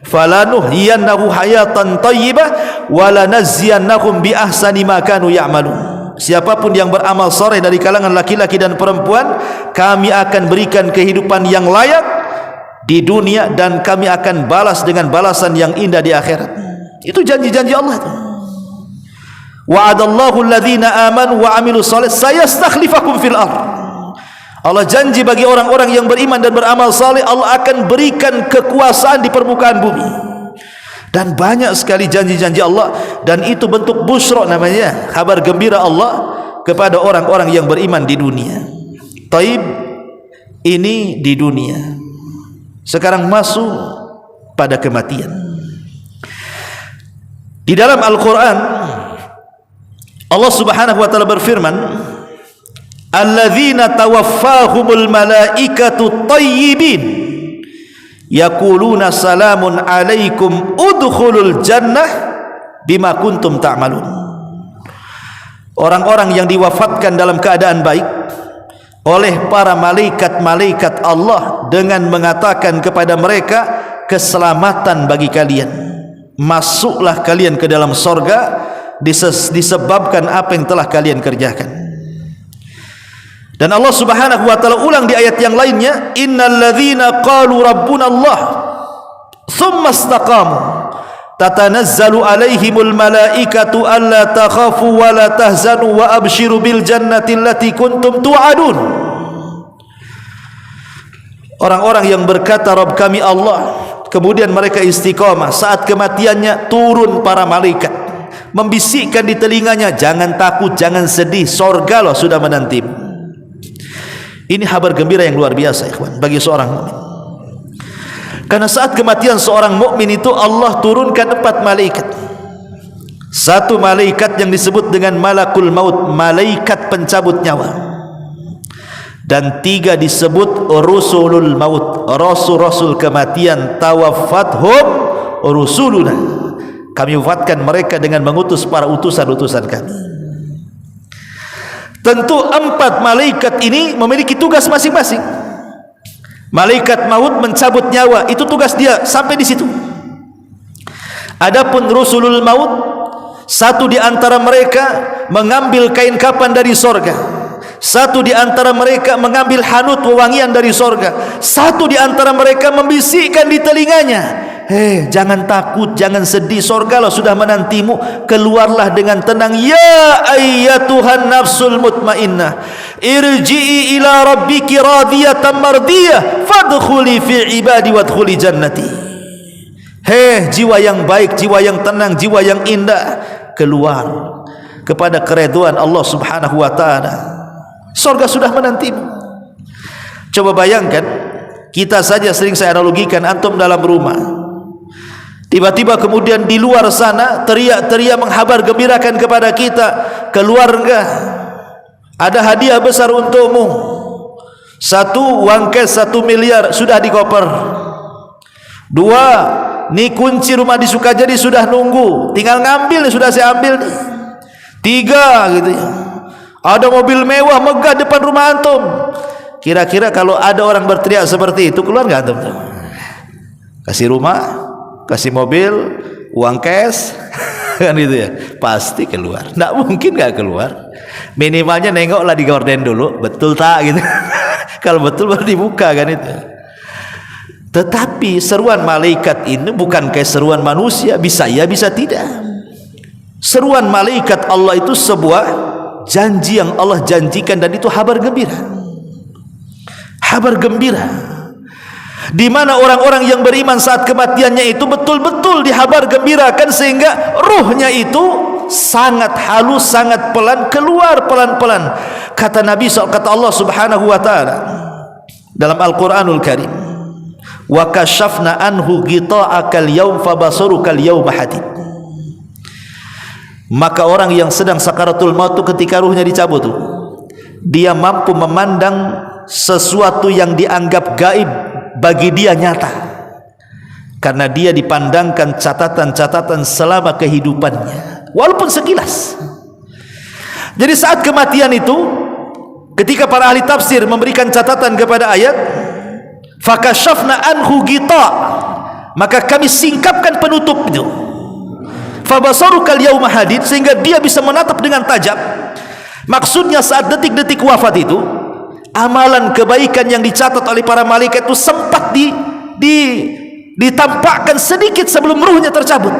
Speaker 2: falanuhyiyannahu hayatan thayyibah wa lanajziyannahum bi ahsani ma kanu ya'malun. Siapapun yang beramal saleh dari kalangan laki-laki dan perempuan, kami akan berikan kehidupan yang layak di dunia dan kami akan balas dengan balasan yang indah di akhirat. Itu janji-janji Allah itu. Wa'adallahu alladhina amanu wa amilus salih sayastakhlifakum fil ardh. Allah janji bagi orang-orang yang beriman dan beramal saleh, Allah akan berikan kekuasaan di permukaan bumi. Dan banyak sekali janji-janji Allah, dan itu bentuk busyra namanya, kabar gembira Allah kepada orang-orang yang beriman di dunia. Taib, ini di dunia. Sekarang masuk pada kematian. Di dalam Al-Quran Allah Subhanahu wa taala berfirman, alladzina tawaffahumul malaikatu thayyibin yaquluna salamun alaikum udkhulul jannah bima kuntum ta'malun. Orang-orang yang diwafatkan dalam keadaan baik oleh para malaikat-malaikat Allah dengan mengatakan kepada mereka, keselamatan bagi kalian, masuklah kalian ke dalam sorga disebabkan apa yang telah kalian kerjakan. Dan Allah Subhanahu wa taala ulang di ayat yang lainnya, innalladzina qalu rabbuna Allah tsumma istaqamu tatanazzalu alaihimul malaikatu alla takhafu wa la tahzanu wa abshiru bil jannati allati kuntum tu'adun. Orang-orang yang berkata Rabb kami Allah, kemudian mereka istiqamah, saat kematiannya turun para malaikat membisikkan di telinganya, jangan takut, jangan sedih, sorga loh sudah menantimu. Ini kabar gembira yang luar biasa, ikhwan, bagi seorang mukmin. Karena saat kematian seorang mukmin itu Allah turunkan 4 malaikat. 1 malaikat yang disebut dengan malakul maut, malaikat pencabut nyawa. Dan 3 disebut rusulul maut, rasul-rasul kematian, tawaffathum rusuluna. Kami wafatkan mereka dengan mengutus para utusan-utusan kami. Tentu 4 malaikat ini memiliki tugas masing-masing. Malaikat maut mencabut nyawa, itu tugas dia sampai di situ. Adapun rusulul maut, satu di antara mereka mengambil kain kafan dari sorga, satu di antara mereka mengambil hanut wewangian dari sorga, satu di antara mereka membisikkan di telinganya, jangan takut, jangan sedih, sorga lah sudah menantimu, keluarlah dengan tenang, ya ayyatuhan nafsul mutmainnah, irji'i ila rabbiki radiyatan mardiyah, fadkhuli fi ibadi wadkhuli jannati. Jiwa yang baik, jiwa yang tenang, jiwa yang indah, keluar kepada keridhaan Allah Subhanahu wa taala. Surga sudah menantimu. Coba bayangkan, kita saja sering saya analogikan, antum dalam rumah, tiba-tiba kemudian di luar sana teriak-teriak menghabar gembirakan kepada kita, keluarga, ada hadiah besar untukmu. 1, uang cash 1 miliar sudah di koper. 2, ni kunci rumah di Sukajadi sudah nunggu, tinggal ngambil nih, sudah saya ambil nih. 3 gitu ya, ada mobil mewah megah depan rumah antum. Kira-kira kalau ada orang berteriak seperti itu, keluar nggak antum? Kasih rumah, kasih mobil, uang cash kan gitu ya, pasti keluar. Nggak mungkin nggak keluar. Minimalnya nengoklah di gorden dulu, betul tak gitu. Kalau betul baru dibuka kan itu. Tetapi seruan malaikat ini bukan kayak seruan manusia, bisa ya bisa tidak. Seruan malaikat Allah itu sebuah janji yang Allah janjikan, dan itu kabar gembira. Kabar gembira, di mana orang-orang yang beriman saat kematiannya itu betul-betul dihabar gembirakan, sehingga ruhnya itu sangat halus, sangat pelan, keluar pelan-pelan. Kata Nabi, kata Allah Subhanahu wa taala dalam Al-Qur'anul Karim, wa kashafna anhu ghita'akal yaum fabasurukal yauma hadid. Maka orang yang sedang sakaratul maut itu, ketika ruhnya dicabut tuh, dia mampu memandang sesuatu yang dianggap gaib bagi dia nyata, karena dia dipandangkan catatan-catatan selama kehidupannya, walaupun sekilas. Jadi saat kematian itu, ketika para ahli tafsir memberikan catatan kepada ayat fakashafna anhu ghita', maka kami singkapkan penutup itu, fabasarukal yauma hadid, sehingga dia bisa menatap dengan tajam. Maksudnya saat detik-detik wafat itu, amalan kebaikan yang dicatat oleh para malaikat itu sempat ditampakkan sedikit sebelum ruhnya tercabut,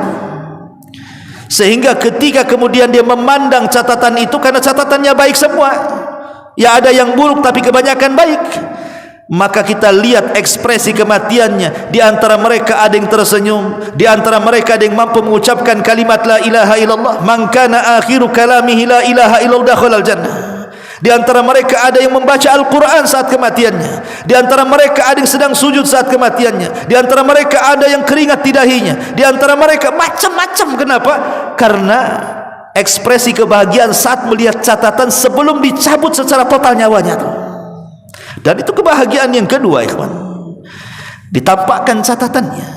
Speaker 2: sehingga ketika kemudian dia memandang catatan itu, karena catatannya baik semua, ya ada yang buruk tapi kebanyakan baik, maka kita lihat ekspresi kematiannya. Di antara mereka ada yang tersenyum, di antara mereka ada yang mampu mengucapkan kalimat la ilaha illallah, man kana akhiru kalamihi la ilaha illallah dakhalal jannah. Di antara mereka ada yang membaca Al-Quran saat kematiannya, di antara mereka ada yang sedang sujud saat kematiannya, di antara mereka ada yang keringat di dahinya, di antara mereka macam-macam. Kenapa? Karena ekspresi kebahagiaan saat melihat catatan sebelum dicabut secara total nyawanya tuh. Dan itu kebahagiaan yang kedua, ikhwan, ditampakkan catatannya.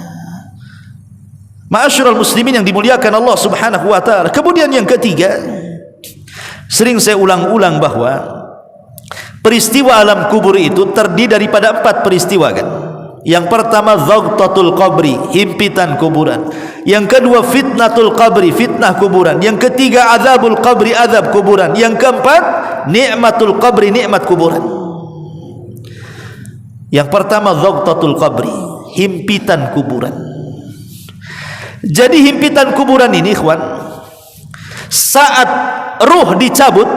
Speaker 2: Ma'asyiral muslimin yang dimuliakan Allah Subhanahu wa taala. Kemudian yang ketiga, sering saya ulang-ulang bahwa peristiwa alam kubur itu terdiri daripada 4 peristiwa kan. Yang pertama zaghtatul qabri, himpitan kuburan. Yang kedua fitnatul qabri, fitnah kuburan. Yang ketiga azabul qabri, azab kuburan. Yang keempat nikmatul qabri, nikmat kuburan. Yang pertama zaghtatul qabri, himpitan kuburan. Jadi himpitan kuburan ini, ikhwan, saat ruh dicabut,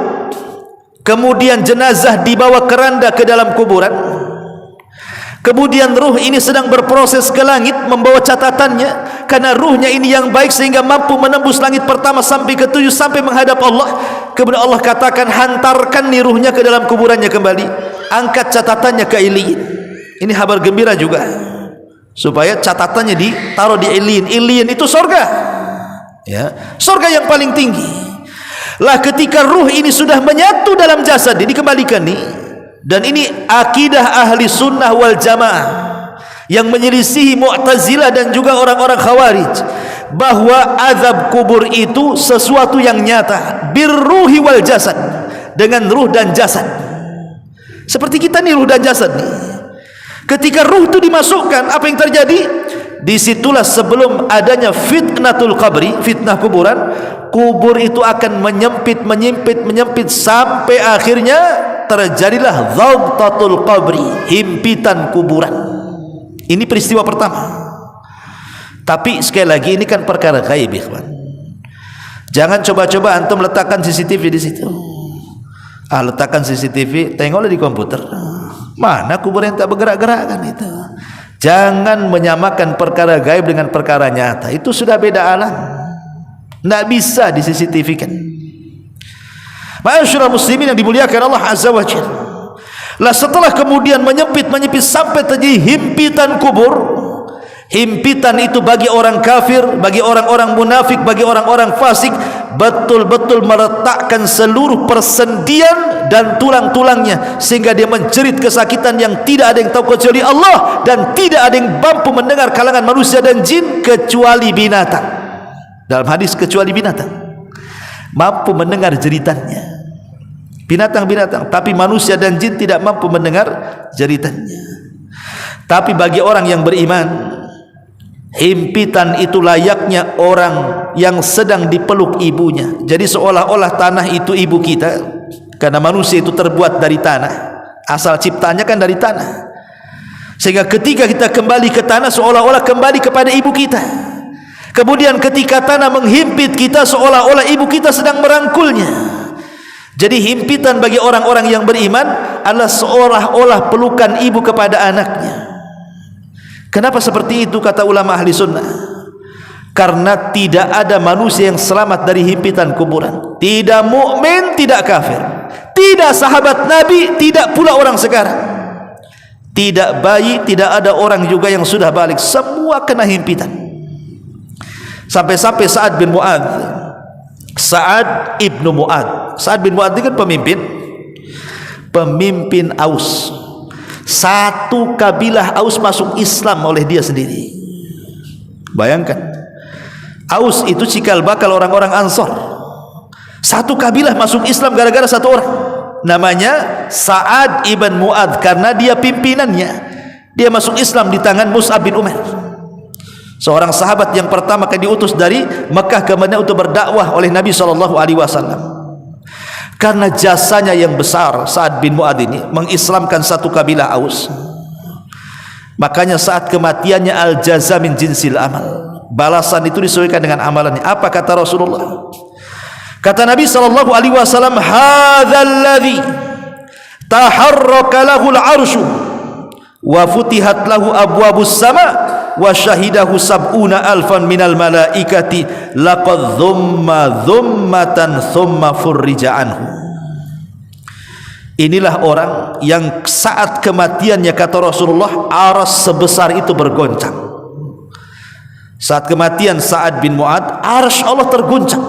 Speaker 2: kemudian jenazah dibawa keranda ke dalam kuburan, kemudian ruh ini sedang berproses ke langit membawa catatannya, karena ruhnya ini yang baik sehingga mampu menembus langit pertama sampai ke 7 sampai menghadap Allah. Kemudian Allah katakan, hantarkan nih ruhnya ke dalam kuburannya kembali, angkat catatannya ke Iliyin. Ini kabar gembira juga, supaya catatannya ditaruh di Iliyin. Iliyin itu sorga, ya, sorga yang paling tinggi. Lah ketika ruh ini sudah menyatu dalam jasad, dikembalikan nih. Dan ini akidah ahli sunnah wal jamaah yang menyelisihi Mu'tazilah dan juga orang-orang Khawarij, bahwa azab kubur itu sesuatu yang nyata, birruhi wal jasad, dengan ruh dan jasad. Seperti kita nih, ruh dan jasad nih. Ketika ruh itu dimasukkan, apa yang terjadi? Disitulah sebelum adanya fitnatul qabri, fitnah kuburan, kubur itu akan menyempit sampai akhirnya terjadilah dhawtatul qabri, himpitan kuburan. Ini peristiwa pertama. Tapi sekali lagi ini kan perkara gaib, ikhwan. Jangan coba-coba antum letakkan CCTV di situ. Letakkan CCTV, tengoklah di komputer. Mana kubur yang tak bergerak-gerak kan itu. Jangan menyamakan perkara gaib dengan perkara nyata. Itu sudah beda alam. Tidak bisa di CCTV kan. Ma'asyiral muslimin yang dimuliakan Allah Azza wa Jalla. Lah setelah kemudian menyempit sampai terjadi himpitan kubur. Himpitan itu bagi orang kafir, bagi orang-orang munafik, bagi orang-orang fasik, betul-betul meletakkan seluruh persendian dan tulang-tulangnya, sehingga dia menjerit kesakitan yang tidak ada yang tahu kecuali Allah, dan tidak ada yang mampu mendengar kalangan manusia dan jin kecuali binatang. Dalam hadis, kecuali binatang mampu mendengar jeritannya. Binatang-binatang, tapi manusia dan jin tidak mampu mendengar jeritannya. Tapi bagi orang yang beriman, himpitan itu layaknya orang yang sedang dipeluk ibunya. Jadi seolah-olah tanah itu ibu kita, karena manusia itu terbuat dari tanah, asal ciptanya kan dari tanah. Sehingga ketika kita kembali ke tanah, seolah-olah kembali kepada ibu kita. Kemudian ketika tanah menghimpit kita, seolah-olah ibu kita sedang merangkulnya. Jadi himpitan bagi orang-orang yang beriman adalah seolah-olah pelukan ibu kepada anaknya. Kenapa seperti itu kata ulama ahli sunnah? Karena tidak ada manusia yang selamat dari himpitan kuburan. Tidak mukmin, tidak kafir, tidak sahabat Nabi, tidak pula orang sekarang, tidak bayi, tidak ada orang juga yang sudah balik, semua kena himpitan. Sampai-sampai Sa'ad bin Mu'adz, Sa'ad ibnu Mu'adz, Sa'ad bin Mu'adz ini kan pemimpin Aus. Satu kabilah Aus masuk Islam oleh dia sendiri. Bayangkan, Aus itu cikal bakal orang-orang Ansor. Satu kabilah masuk Islam gara-gara satu orang, namanya Sa'ad ibn Mu'adz, karena dia pimpinannya. Dia masuk Islam di tangan Mus'ab bin Umair, seorang sahabat yang pertama kali diutus dari Mekah ke Madinah untuk berdakwah oleh Nabi SAW. Karena jasanya yang besar, Sa'ad bin Mu'adz ini mengislamkan satu kabilah Aus. Makanya saat kematiannya, al-jaza min jinsil amal, balasan itu disesuaikan dengan amalannya. Apa kata Rasulullah? Kata Nabi SAW, hadzal ladzi taharraka lahul arsyu wa futihat lahu abwabus sama wa syahidahu sab'una alfan minal malaikati laqad dhumma dhummatan thumma furrija anhu. Inilah orang yang saat kematiannya, kata Rasulullah, aras sebesar itu bergoncang. Saat kematian Sa'ad bin Mu'adz, arsy Allah terguncang.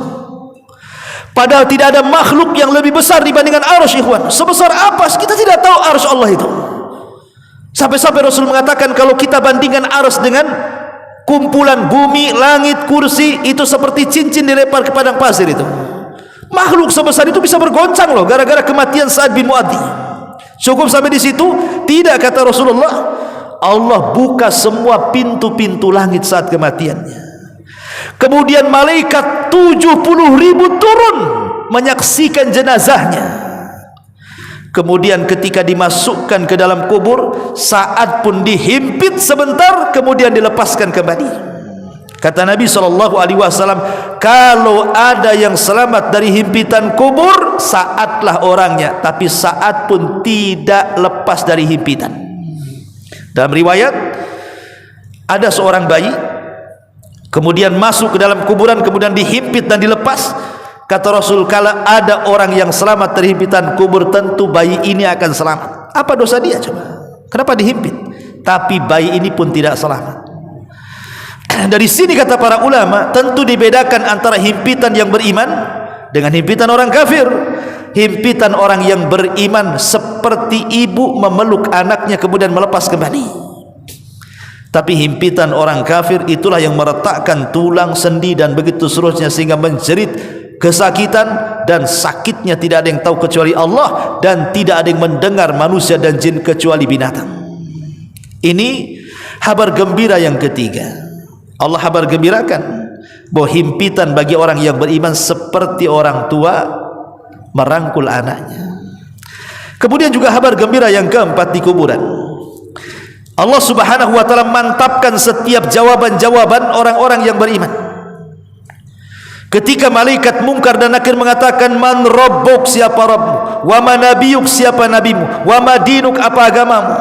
Speaker 2: Padahal tidak ada makhluk yang lebih besar dibandingkan arsy, ikhwan. Sebesar apa? Kita tidak tahu arsy Allah itu. Sampai-sampai Rasul mengatakan, kalau kita bandingkan arsy dengan kumpulan bumi, langit, kursi, itu seperti cincin dilempar ke padang pasir itu. Makhluk sebesar itu bisa bergoncang loh, gara-gara kematian Sa'ad bin Mu'adz. Cukup sampai di situ? Tidak, kata Rasulullah. Allah buka semua pintu-pintu langit saat kematiannya. Kemudian malaikat 70.000 turun menyaksikan jenazahnya. Kemudian ketika dimasukkan ke dalam kubur, Sa'ad pun dihimpit sebentar, kemudian dilepaskan kembali. Kata Nabi SAW, kalau ada yang selamat dari himpitan kubur, Sa'adlah orangnya. Tapi Sa'ad pun tidak lepas dari himpitan. Dalam riwayat, ada seorang bayi kemudian masuk ke dalam kuburan, kemudian dihimpit dan dilepas. Kata Rasul, kalau ada orang yang selamat dari himpitan kubur, tentu bayi ini akan selamat. Apa dosa dia coba? Kenapa dihimpit? Tapi bayi ini pun tidak selamat. Dari sini kata para ulama, tentu dibedakan antara himpitan yang beriman dengan himpitan orang kafir. Himpitan orang yang beriman seperti ibu memeluk anaknya kemudian melepas kembali. Tapi himpitan orang kafir itulah yang meretakkan tulang, sendi dan begitu seterusnya, sehingga menjerit kesakitan, dan sakitnya tidak ada yang tahu kecuali Allah, dan tidak ada yang mendengar manusia dan jin kecuali binatang. Ini kabar gembira yang ketiga. Allah kabar gembirakan bahwa himpitan bagi orang yang beriman seperti orang tua merangkul anaknya. Kemudian juga kabar gembira yang keempat di kuburan. Allah Subhanahu wa taala mantapkan setiap jawaban-jawaban orang-orang yang beriman. Ketika malaikat Munkar dan Nakir mengatakan, man rabbuk, siapa Rabbmu, wa ma nabiyuk, siapa nabimu, wa ma dinuk, apa agamamu,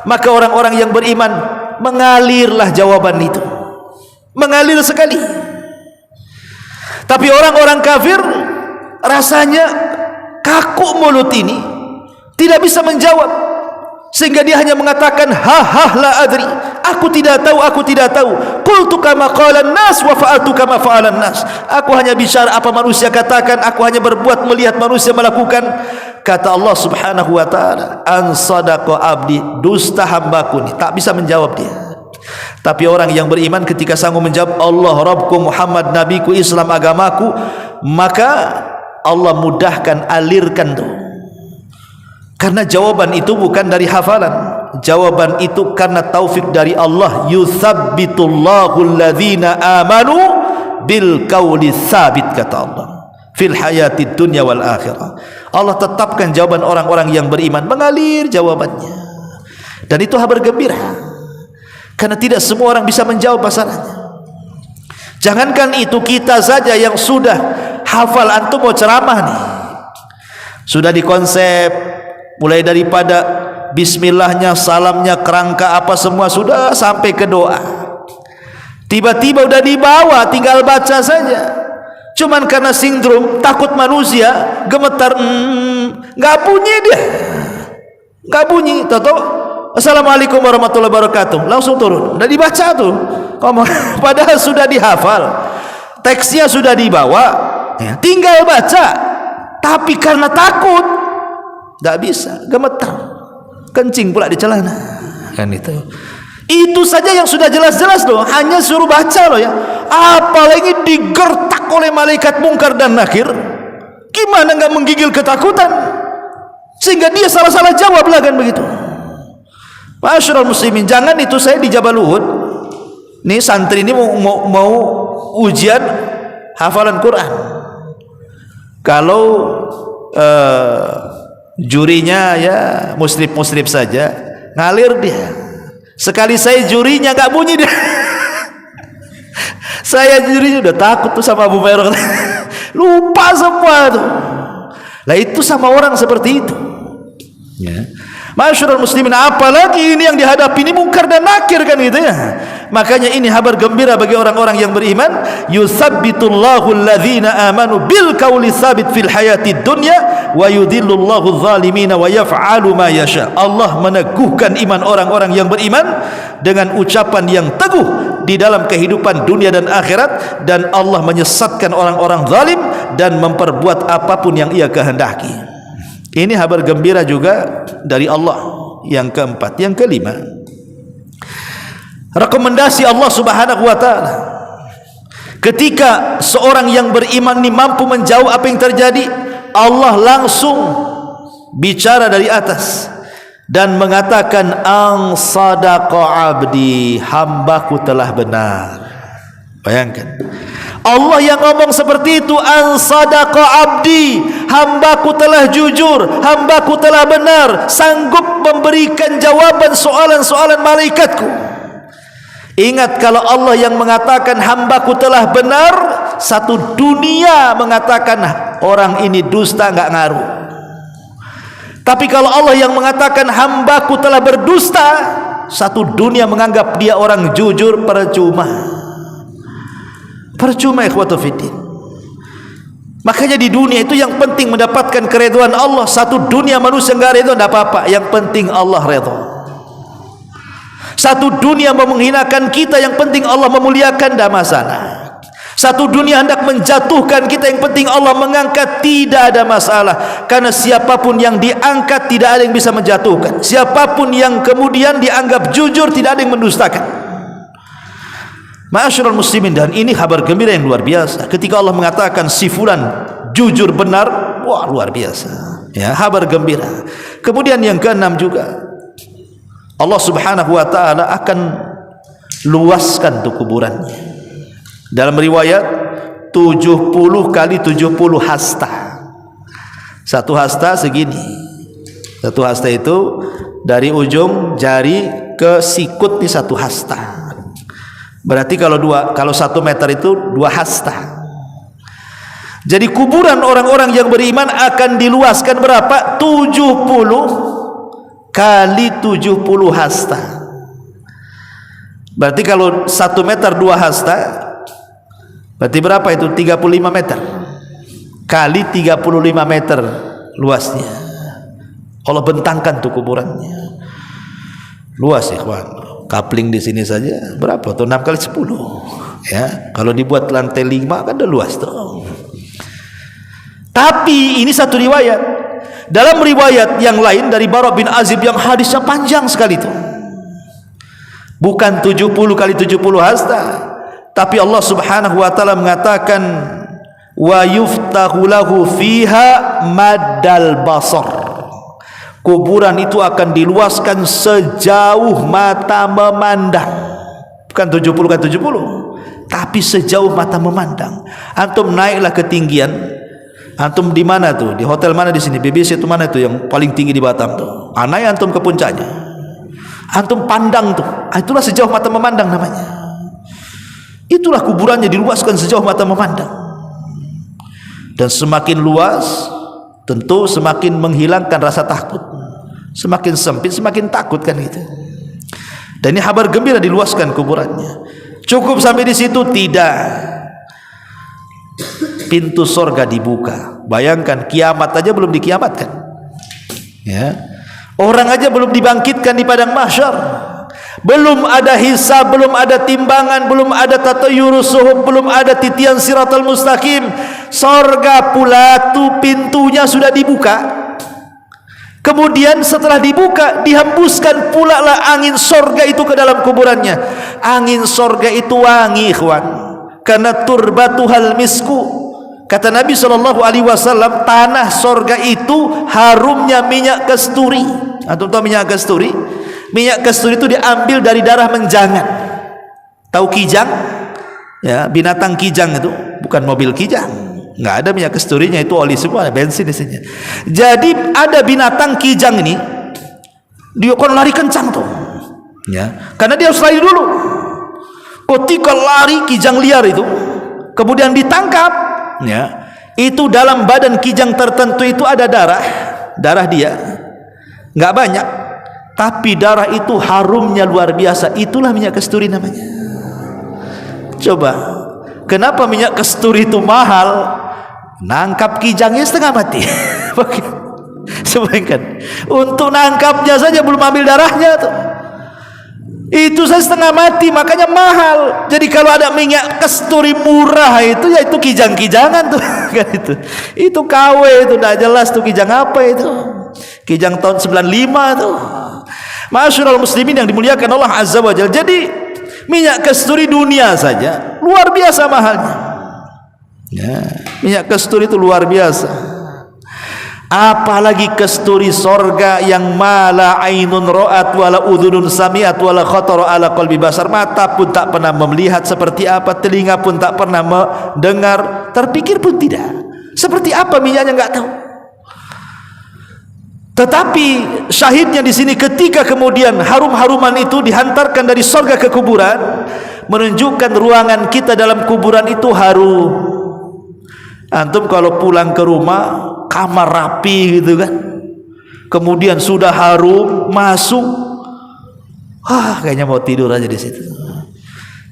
Speaker 2: maka orang-orang yang beriman mengalirlah jawaban itu, mengalir sekali. Tapi orang-orang kafir rasanya kaku mulut ini, tidak bisa menjawab, sehingga dia hanya mengatakan ha la adri, aku tidak tahu. Qultu kama qalan nas wa fa'altu kama fa'alan nas. Aku hanya bicara apa manusia katakan, aku hanya berbuat melihat manusia melakukan. Kata Allah Subhanahu wa taala, an sadaqa abdi, dusta hambaku ini, tak bisa menjawab dia. Tapi orang yang beriman ketika sanggup menjawab Allah Rabbku, Muhammad nabiku, Islam agamaku, maka Allah mudahkan, alirkan tuh. Karena jawaban itu bukan dari hafalan, jawaban itu karena taufik dari Allah. Yuthabbitullahu alladhina amanu bil qawli tsabit, kata Allah, fil hayatid dunya wal akhirah. Allah tetapkan jawaban orang-orang yang beriman, mengalir jawabannya. Dan itu kabar gembira, karena tidak semua orang bisa menjawab masalahnya. Jangankan itu, kita saja yang sudah hafal, antum mau ceramah nih, sudah dikonsep mulai daripada bismillahnya, salamnya, kerangka apa semua sudah sampai ke doa. Tiba-tiba udah dibawa, tinggal baca saja. Cuman karena sindrom takut manusia, gemetar, nggak bunyi dia, nggak bunyi. Tahu, assalamualaikum warahmatullahi wabarakatuh, langsung turun, udah dibaca tuh. Padahal sudah dihafal, teksnya sudah dibawa, ya, tinggal baca. Tapi karena takut, nggak bisa, gemetar, kencing pula di celana, kan itu. Itu saja yang sudah jelas-jelas loh, hanya suruh baca loh ya. Apalagi digertak oleh malaikat Munkar dan Nakir, gimana nggak menggigil ketakutan, sehingga dia salah-salah jawab lah, kan begitu. Ma'asyiral muslimin, jangan itu saya di Jabal Uhud, nih santri ini mau ujian hafalan Quran. Kalau jurinya ya muslim saja, ngalir dia. Sekali saya jurinya nggak bunyi dia. Saya jurinya udah takut tuh sama Abu Hurairah. Lupa semua tuh. Lah itu sama orang seperti itu. Ya. Masyarul muslimin, apalagi ini yang dihadapi ini Munkar dan Nakir, kan gitu ya. Makanya ini kabar gembira bagi orang-orang yang beriman. Yutsabbitullahu alladhina amanu bil qawli tsabit fil hayatid dunya wa yudhillullahu adh-dhalimina wa yaf'alu ma yasha. Allah meneguhkan iman orang-orang yang beriman dengan ucapan yang teguh di dalam kehidupan dunia dan akhirat, dan Allah menyesatkan orang-orang zalim dan memperbuat apapun yang ia kehendaki. Ini kabar gembira juga dari Allah. Yang keempat, yang kelima, rekomendasi Allah Subhanahu wa taala ketika seorang yang beriman ini mampu menjauh apa yang terjadi, Allah langsung bicara dari atas dan mengatakan, ang sadaqa abdi, hambaku telah benar. Bayangkan, Allah yang ngomong seperti itu, an sadaqa abdi, hambaku telah jujur, hambaku telah benar, sanggup memberikan jawaban soalan-soalan malaikatku. Ingat, kalau Allah yang mengatakan hambaku telah benar, satu dunia mengatakan orang ini dusta, nggak ngaruh. Tapi kalau Allah yang mengatakan hambaku telah berdusta, satu dunia menganggap dia orang jujur, percuma. Percuma, ikhwatu fiddin. Makanya di dunia itu yang penting mendapatkan keridhaan Allah. Satu dunia manusia enggak redha, enggak apa-apa, yang penting Allah redha. Satu dunia mau menghinakan kita, yang penting Allah memuliakan, enggak masalah. Satu dunia hendak menjatuhkan kita, yang penting Allah mengangkat, tidak ada masalah. Karena siapapun yang diangkat tidak ada yang bisa menjatuhkan. Siapapun yang kemudian dianggap jujur, tidak ada yang mendustakan. Ma'asyiral muslimin, dan ini kabar gembira yang luar biasa. Ketika Allah mengatakan si fulan jujur benar, wah luar biasa. Ya, kabar gembira. Kemudian yang keenam juga, Allah Subhanahu wa taala akan luaskan tuh kuburannya. Dalam riwayat 70 kali 70 hasta. Satu hasta segini. Satu hasta itu dari ujung jari ke sikut nih satu hasta. Berarti kalau 1 meter itu 2 hasta. Jadi kuburan orang-orang yang beriman akan diluaskan berapa? 70 kali 70 hasta. Berarti kalau 1 meter 2 hasta, berarti berapa itu? 35 meter kali 35 meter luasnya. Allah bentangkan tuh kuburannya. Luas ya kawan. Kapling di sini saja berapa tuh? 6 kali 10. Ya, kalau dibuat lantai 5 kan udah luas tuh. Tapi ini satu riwayat. Dalam riwayat yang lain dari Bara bin Azib yang hadisnya panjang sekali tuh, bukan 70 kali 70 hasta, tapi Allah Subhanahu wa taala mengatakan wa yuftahu lahu fiha maddal basar. Kuburan itu akan diluaskan sejauh mata memandang. Bukan 70 kali 70, tapi sejauh mata memandang. Antum naiklah ketinggian. Antum di mana tuh? Di hotel mana di sini? BBC itu mana tuh yang paling tinggi di Batam tuh? Naik antum ke puncaknya. Antum pandang tuh. Itulah sejauh mata memandang namanya. Itulah kuburannya diluaskan sejauh mata memandang. Dan semakin luas, tentu semakin menghilangkan rasa takut. Semakin sempit semakin takut kan gitu. Dan ini kabar gembira diluaskan kuburannya. Cukup sampai di situ? Tidak. Pintu sorga dibuka. Bayangkan kiamat aja belum dikiamatkan. Ya. Orang aja belum dibangkitkan di padang mahsyar. Belum ada hisab, belum ada timbangan, belum ada tatayurus suhub, belum ada titian siratal mustaqim. Sorga pula tuh pintunya sudah dibuka. Kemudian setelah dibuka, dihembuskan pula lah angin sorga itu ke dalam kuburannya. Angin sorga itu wangi, ikhwan, karena turbatuhal misku. Kata Nabi SAW, tanah sorga itu harumnya minyak kasturi. Antum tahu minyak kasturi? Minyak kasturi itu diambil dari darah menjangan. Tahu kijang? Ya, binatang kijang itu, bukan mobil kijang. Nggak ada minyak kasturinya, itu oli semua, bensin di sini. Jadi ada binatang kijang ini, dia akan lari kencang tuh, ya, karena dia harus lari dulu. Ketika lari kijang liar itu, kemudian ditangkap, ya, itu dalam badan kijang tertentu itu ada darah dia, nggak banyak, tapi darah itu harumnya luar biasa. Itulah minyak kasturi namanya. Coba, kenapa minyak kasturi itu mahal? Nangkap kijangnya setengah mati. Sebayangkan, untuk nangkapnya saja belum ambil darahnya tuh, itu saya setengah mati, makanya mahal. Jadi kalau ada minyak kasturi murah itu, ya itu kijang-kijangan tuh. Kan itu KW itu, tidak jelas tuh kijang apa itu. Kijang tahun 95 tuh. Ma'asyiral muslimin yang dimuliakan Allah Azza wa Jalla. Jadi minyak kasturi dunia saja luar biasa mahalnya. Ya, minyak kasturi itu luar biasa. Apalagi kasturi sorga yang mala ainun ra'at wala udhunun sami'at wala khatara ala qalbi basar. Mata pun tak pernah melihat seperti apa, telinga pun tak pernah mendengar, terpikir pun tidak seperti apa minyaknya, enggak tahu. Tetapi syahidnya di sini, ketika kemudian harum-haruman itu dihantarkan dari sorga ke kuburan, menunjukkan ruangan kita dalam kuburan itu harum. Antum kalau pulang ke rumah, kamar rapi gitu kan, kemudian sudah harum, masuk, kayaknya mau tidur aja di situ.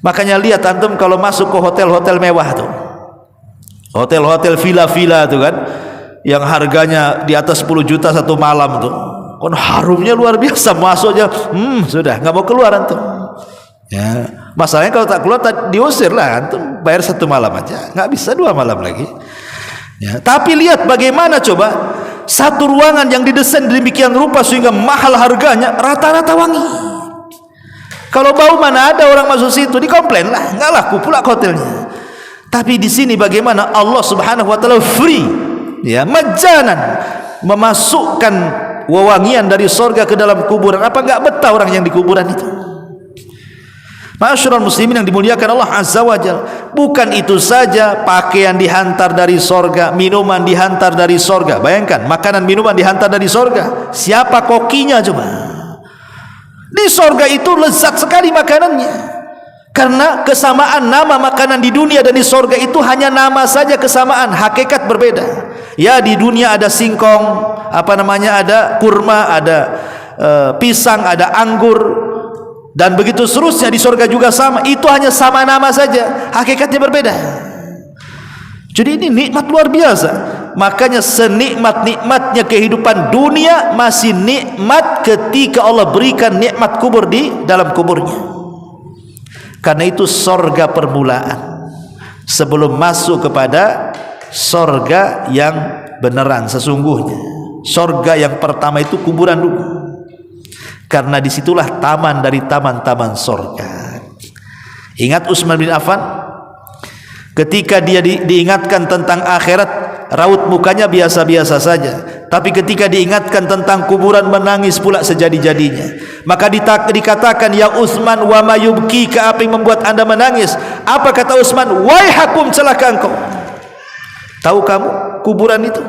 Speaker 2: Makanya lihat antum kalau masuk ke hotel-hotel mewah tuh, hotel-hotel villa-villa tuh kan, yang harganya di atas 10 juta satu malam tuh, kan harumnya luar biasa. Masuknya sudah nggak mau keluar antum. Ya, masalahnya kalau tak keluar diusir lah, antum bayar satu malam aja, nggak bisa 2 malam lagi. Ya, tapi lihat bagaimana coba, satu ruangan yang didesain demikian rupa sehingga mahal harganya, rata-rata wangi. Kalau bau mana ada orang masuk situ, dikomplain lah, nggak laku pula hotelnya. Tapi di sini bagaimana Allah Subhanahu wa taala free, ya, majanan memasukkan wewangian dari sorga ke dalam kuburan. Apa nggak betah orang yang di kuburan itu? Ma'asyiral muslimin yang dimuliakan Allah Azza wa Jalla, bukan itu saja, pakaian dihantar dari sorga, minuman dihantar dari sorga. Bayangkan, makanan minuman dihantar dari sorga. Siapa kokinya coba? Di sorga itu lezat sekali makanannya, karena kesamaan nama makanan di dunia dan di sorga itu hanya nama saja kesamaan, hakikat berbeda. Ya, di dunia ada singkong, ada kurma, ada pisang, ada anggur, dan begitu seterusnya. Di surga juga sama, itu hanya sama nama saja, hakikatnya berbeda. Jadi ini nikmat luar biasa. Makanya senikmat-nikmatnya kehidupan dunia masih nikmat ketika Allah berikan nikmat kubur di dalam kuburnya. Karena itu surga permulaan sebelum masuk kepada surga yang beneran sesungguhnya. Surga yang pertama itu kuburan dulu, karena disitulah taman dari taman-taman sorga. Ingat Utsman bin Affan, ketika dia diingatkan tentang akhirat, raut mukanya biasa-biasa saja. Tapi ketika diingatkan tentang kuburan, menangis pula sejadi-jadinya. Maka dikatakan, ya Utsman, wa ma yubkika, apa yang membuat anda menangis? Apa kata Utsman? Waihakum, celaka engkau. Tahu kamu kuburan itu?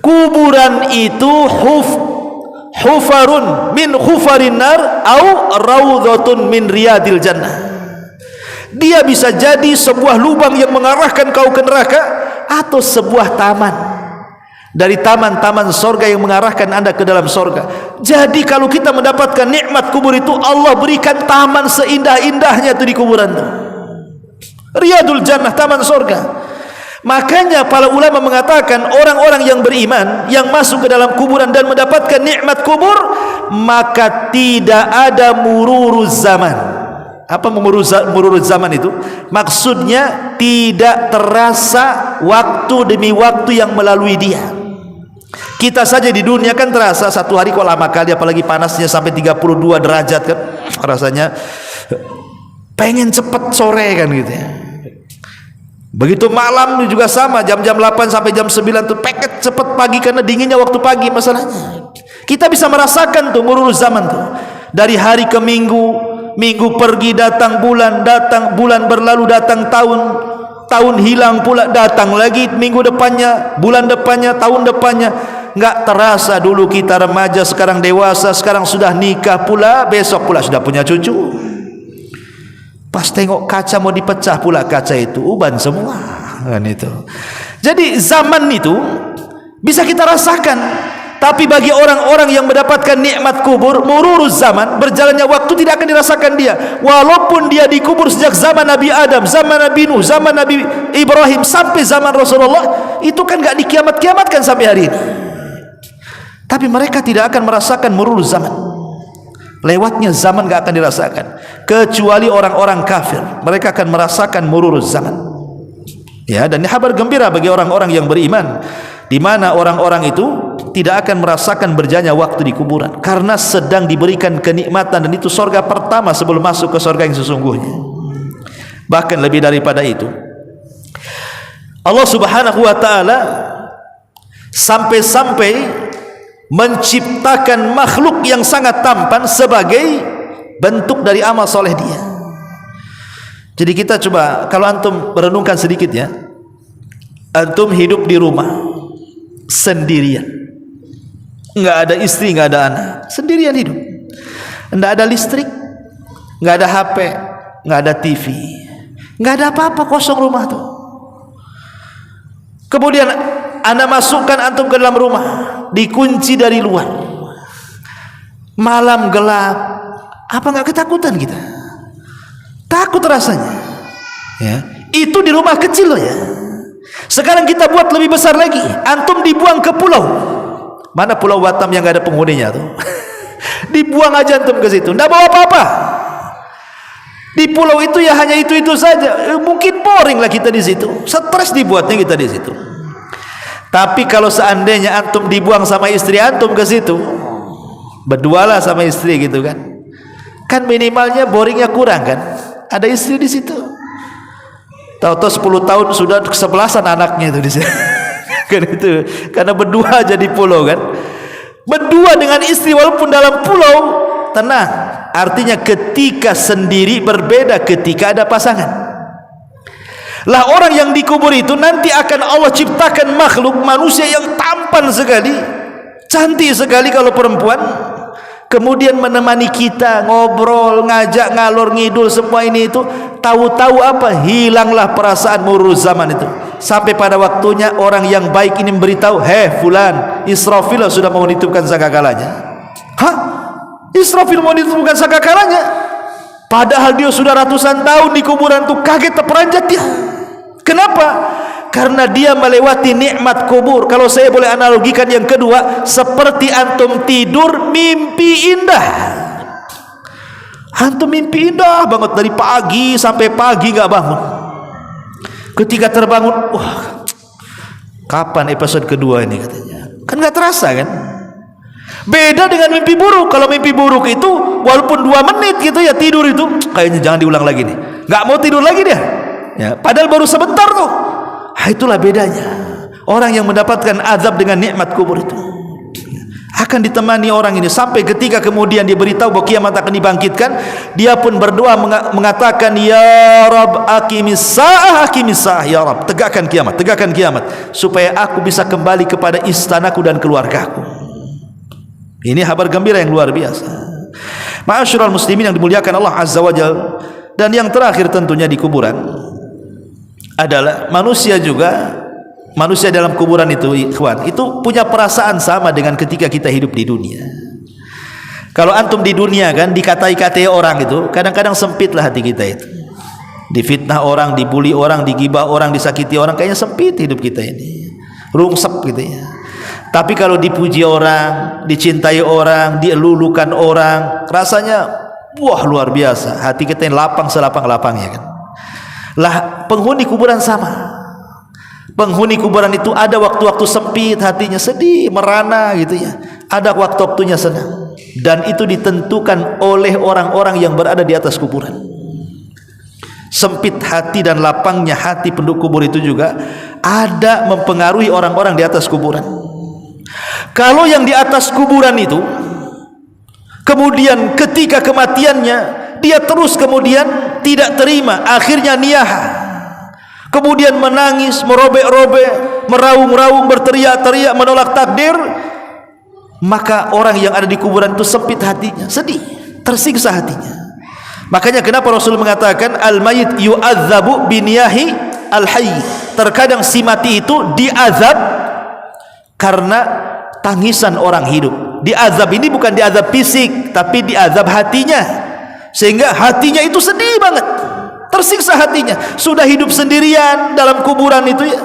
Speaker 2: Kuburan itu hufarun min hufarin nar au raudhatun min riyadil jannah. Dia bisa jadi sebuah lubang yang mengarahkan kau ke neraka, atau sebuah taman dari taman-taman sorga yang mengarahkan anda ke dalam sorga. Jadi kalau kita mendapatkan nikmat kubur itu, Allah berikan taman seindah-indahnya itu di kuburan itu. Riyadul jannah, taman sorga. Makanya para ulama mengatakan, orang-orang yang beriman yang masuk ke dalam kuburan dan mendapatkan nikmat kubur, maka tidak ada mururuz zaman. Apa mururuz zaman itu? Maksudnya tidak terasa waktu demi waktu yang melalui dia. Kita saja di dunia kan terasa satu hari kok lama kali, apalagi panasnya sampai 32 derajat kan, rasanya pengen cepet sore kan gitu ya. Begitu malam juga sama, jam-jam 8 sampai jam 9 tuh peket cepet pagi, karena dinginnya waktu pagi. Masalahnya kita bisa merasakan tuh mururuz zaman tuh, dari hari ke minggu, minggu pergi datang bulan berlalu datang tahun hilang pula, datang lagi minggu depannya, bulan depannya, tahun depannya. Nggak terasa dulu kita remaja, sekarang dewasa, sekarang sudah nikah pula, besok pula sudah punya cucu. Pas tengok kaca mau dipecah pula kaca itu, uban semua kan itu. Jadi zaman itu bisa kita rasakan. Tapi bagi orang-orang yang mendapatkan nikmat kubur, mururuz zaman, berjalannya waktu tidak akan dirasakan dia. Walaupun dia dikubur sejak zaman Nabi Adam, zaman Nabi Nuh, zaman Nabi Ibrahim, sampai zaman Rasulullah, itu kan gak dikiamat-kiamatkan sampai hari ini. Tapi mereka tidak akan merasakan mururuz zaman. Lewatnya zaman gak akan dirasakan, kecuali orang-orang kafir. Mereka akan merasakan mururuz zaman. Ya, dan ini kabar gembira bagi orang-orang yang beriman, di mana orang-orang itu tidak akan merasakan berjalannya waktu di kuburan, karena sedang diberikan kenikmatan, dan itu surga pertama sebelum masuk ke surga yang sesungguhnya. Bahkan lebih daripada itu, Allah Subhanahu wa taala sampai-sampai menciptakan makhluk yang sangat tampan sebagai bentuk dari amal soleh dia. Jadi kita coba, kalau antum merenungkan sedikit ya, antum hidup di rumah sendirian, nggak ada istri, nggak ada anak, sendirian hidup, nggak ada listrik, nggak ada HP, nggak ada TV, nggak ada apa-apa, kosong rumah tuh. Kemudian anda masukkan antum ke dalam rumah, dikunci dari luar, malam gelap, apa nggak ketakutan kita? Takut rasanya ya. Itu di rumah kecil loh ya. Sekarang kita buat lebih besar lagi, antum dibuang ke pulau. Mana Pulau Batam yang nggak ada penghuninya tuh? Dibuang aja antum ke situ, nggak bawa apa-apa. Di pulau itu ya hanya itu saja. Mungkin boring lah kita di situ, stres dibuatnya kita di situ. Tapi kalau seandainya antum dibuang sama istri antum ke situ, berdualah sama istri gitu kan, Kan minimalnya boringnya kurang kan? Ada istri di situ. Tahu-tahu 10 tahun sudah kesebelasan anaknya itu di situ. Kan itu karena berdua jadi pulau kan. Berdua dengan istri walaupun dalam pulau, tenang. Artinya ketika sendiri berbeda ketika ada pasangan. Lah orang yang dikubur itu nanti akan Allah ciptakan makhluk manusia yang tampan sekali, cantik sekali kalau perempuan, kemudian menemani kita ngobrol, ngajak ngalor ngidul semua ini itu. Tahu-tahu apa? Hilanglah perasaan murus zaman itu. Sampai pada waktunya orang yang baik ini memberitahu, "Hei fulan, Israfil sudah mau menitipkan sangkakalanya." Hah? Israfil mau menitipkan sangkakalanya? Padahal dia sudah ratusan tahun di kuburan tuh, kaget terperanjat dia. Kenapa? Karena dia melewati nikmat kubur. Kalau saya boleh analogikan yang kedua, seperti antum tidur mimpi indah. Antum mimpi indah banget dari pagi sampai pagi gak bangun. Ketika terbangun, wah, kapan episode kedua ini katanya? Kan gak terasa kan? Beda dengan mimpi buruk. Kalau mimpi buruk itu walaupun 2 menit gitu ya tidur itu, kayaknya jangan diulang lagi nih. Gak mau tidur lagi dia. Ya, padahal baru sebentar tuh. Itulah bedanya. Orang yang mendapatkan azab dengan nikmat kubur itu akan ditemani orang ini sampai ketika kemudian dia beritahu bahwa kiamat akan dibangkitkan, dia pun berdoa mengatakan, "Ya Rabb, aqimis sa'ah, ya Rabb, tegakkan kiamat supaya aku bisa kembali kepada istanaku dan keluargaku." Ini kabar gembira yang luar biasa. Ma'asyiral muslimin yang dimuliakan Allah Azza wa Jalla. Dan yang terakhir tentunya di kuburan adalah manusia dalam kuburan itu, ikhwan, itu punya perasaan sama dengan ketika kita hidup di dunia. Kalau antum di dunia kan dikatai-katai orang itu, kadang-kadang sempitlah hati kita itu. Difitnah orang, dibully orang, digibah orang, disakiti orang, kayaknya sempit hidup kita ini. Rungsep gitu ya. Tapi kalau dipuji orang, dicintai orang, dielulukan orang, rasanya wah luar biasa. Hati kita yang lapang selapang-lapangnya kan. Lah penghuni kuburan sama. Penghuni kuburan itu ada waktu-waktu sempit, hatinya sedih, merana gitu ya. Ada waktu-waktunya senang. Dan itu ditentukan oleh orang-orang yang berada di atas kuburan. Sempit hati dan lapangnya hati penduduk kubur itu juga ada mempengaruhi orang-orang di atas kuburan. Kalau yang di atas kuburan itu kemudian ketika kematiannya dia terus kemudian tidak terima, akhirnya niyaha, kemudian menangis, merobek-robek, meraung-raung, berteriak-teriak, menolak takdir, maka orang yang ada di kuburan itu sempit hatinya, sedih, tersiksa hatinya. Makanya kenapa Rasul mengatakan al-mayit yu'adzabu biniyahi al-hayy. Terkadang si mati itu diazab karena tangisan orang hidup. Diazab ini bukan diazab fisik, tapi diazab hatinya, sehingga hatinya itu sedih banget, tersiksa hatinya. Sudah hidup sendirian dalam kuburan itu ya,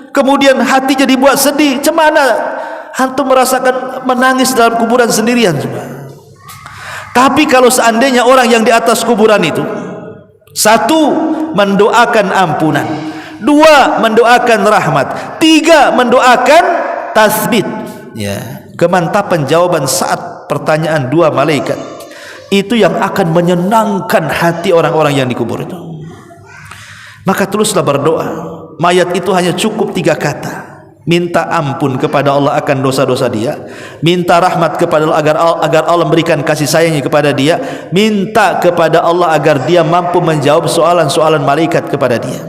Speaker 2: kemudian hatinya dibuat sedih. Cemana antum merasakan menangis dalam kuburan sendirian juga. Tapi kalau seandainya orang yang di atas kuburan itu, 1 mendoakan ampunan, 2 mendoakan rahmat, 3 mendoakan tasbit, ya, kemantapan jawaban saat pertanyaan 2 malaikat, itu yang akan menyenangkan hati orang-orang yang dikubur itu. Maka teruslah berdoa. Mayat itu hanya cukup 3 kata. Minta ampun kepada Allah akan dosa-dosa dia, minta rahmat kepada Allah agar Allah memberikan kasih sayangnya kepada dia, minta kepada Allah agar dia mampu menjawab soalan-soalan malaikat kepada dia.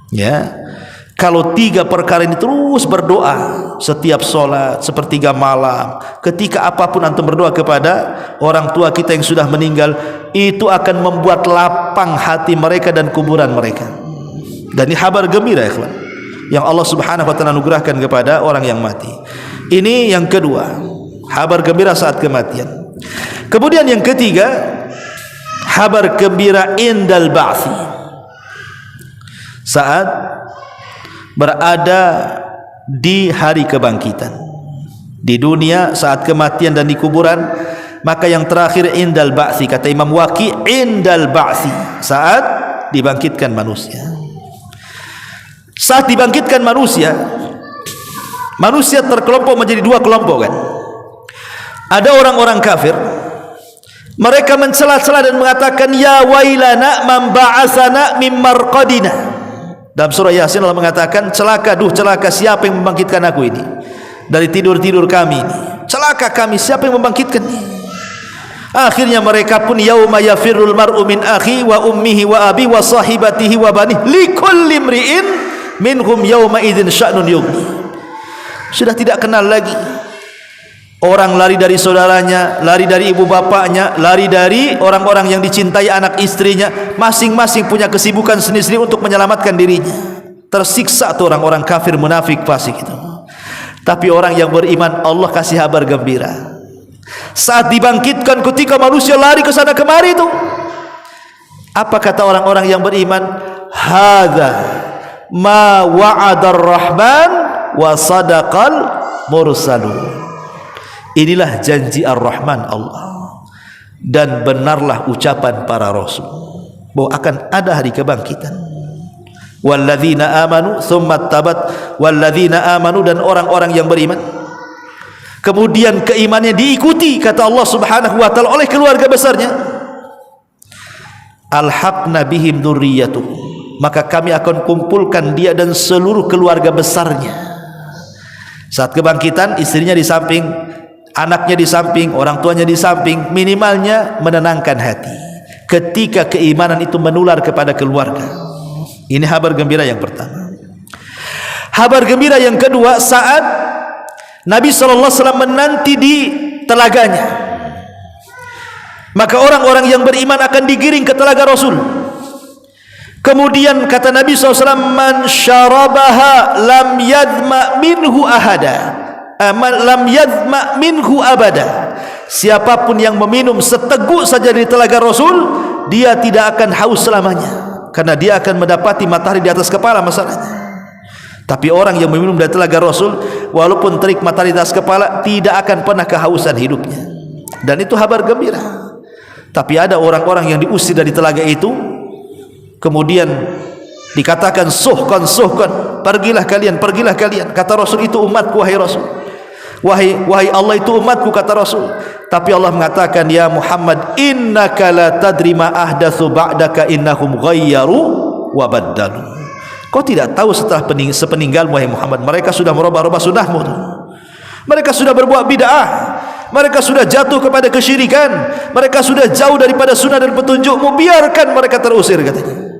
Speaker 2: Ya, kalau 3 perkara ini terus berdoa setiap sholat, sepertiga malam, ketika apapun antum berdoa kepada orang tua kita yang sudah meninggal, itu akan membuat lapang hati mereka dan kuburan mereka. Dan ini kabar gembira ya, yang Allah Subhanahu wa taala anugerahkan kepada orang yang mati. Ini yang kedua, kabar gembira saat kematian. Kemudian yang ketiga, kabar gembira indal ba'thi, saat berada di hari kebangkitan. Di dunia saat kematian dan di kuburan, maka yang terakhir indal ba'thi, kata Imam Waqi, indal ba'thi, saat dibangkitkan manusia. Saat dibangkitkan manusia, manusia terkelompok menjadi 2 kelompok kan. Ada orang-orang kafir, Mereka mencela-cela dan mengatakan, ya wailana man ba'atsana min marqadina. Dalam surah Yasin Allah mengatakan, celaka, duh celaka, siapa yang membangkitkan aku ini dari tidur-tidur kami ini. Celaka kami, siapa yang membangkitkan ini? Akhirnya mereka pun, yauma yafirrul mar'u min akhi wa ummihi wa abi wa sahibatihi wa banih likulli imri'in minhum yauma idzin sya'nun yughni. Sudah tidak kenal lagi. Orang lari dari saudaranya, lari dari ibu bapaknya, lari dari orang-orang yang dicintai anak istrinya. Masing-masing punya kesibukan sendiri-sendiri untuk menyelamatkan dirinya. Tersiksa tuh orang-orang kafir munafik fasik itu. Tapi orang yang beriman, Allah kasih kabar gembira. Saat dibangkitkan, ketika manusia lari ke sana kemari itu, apa kata orang-orang yang beriman? Hadza ma wa'adar rahman wa sadaqal mursalun. Inilah janji Ar-Rahman Allah, dan benarlah ucapan para rasul bahwa akan ada hari kebangkitan. Walladzina amanu tsumma tabat, walladzina amanu, dan orang-orang yang beriman kemudian keimanannya diikuti, kata Allah Subhanahu wa taala, oleh keluarga besarnya. Alhaqna bihim dzurriyyatuhum, maka kami akan kumpulkan dia dan seluruh keluarga besarnya. Saat kebangkitan, istrinya di samping, anaknya di samping, orang tuanya di samping, minimalnya menenangkan hati ketika keimanan itu menular kepada keluarga. Ini kabar gembira yang pertama. Kabar gembira yang kedua, saat Nabi SAW menanti di telaganya, maka orang-orang yang beriman akan digiring ke telaga Rasul. Kemudian kata Nabi SAW, man syarabaha lam yadma minhu ahada, lam yadma minhu abada. Siapapun yang meminum seteguk saja dari telaga Rasul, dia tidak akan haus selamanya, karena dia akan mendapati matahari di atas kepala masalahnya. Tapi orang yang meminum dari telaga Rasul, walaupun terik matahari di atas kepala, tidak akan pernah kehausan hidupnya. Dan itu kabar gembira. Tapi ada orang-orang yang diusir dari telaga itu, kemudian dikatakan suhkan, suhkan, pergilah kalian, pergilah kalian. Kata Rasul, itu umatku wahai Rasul. Wahai Allah, itu umatku, kata Rasul. Tapi Allah mengatakan, ya Muhammad, innaka la tadri ma ahdatsu ba'daka innahum ghayyaru wa baddalu. Kau tidak tahu setelah sepeninggalmu wahai Muhammad, mereka sudah merubah-rubah sunnahmu. Mereka sudah berbuat bid'ah, mereka sudah jatuh kepada kesyirikan, mereka sudah jauh daripada sunnah dan petunjukmu. Biarkan mereka terusir, katanya.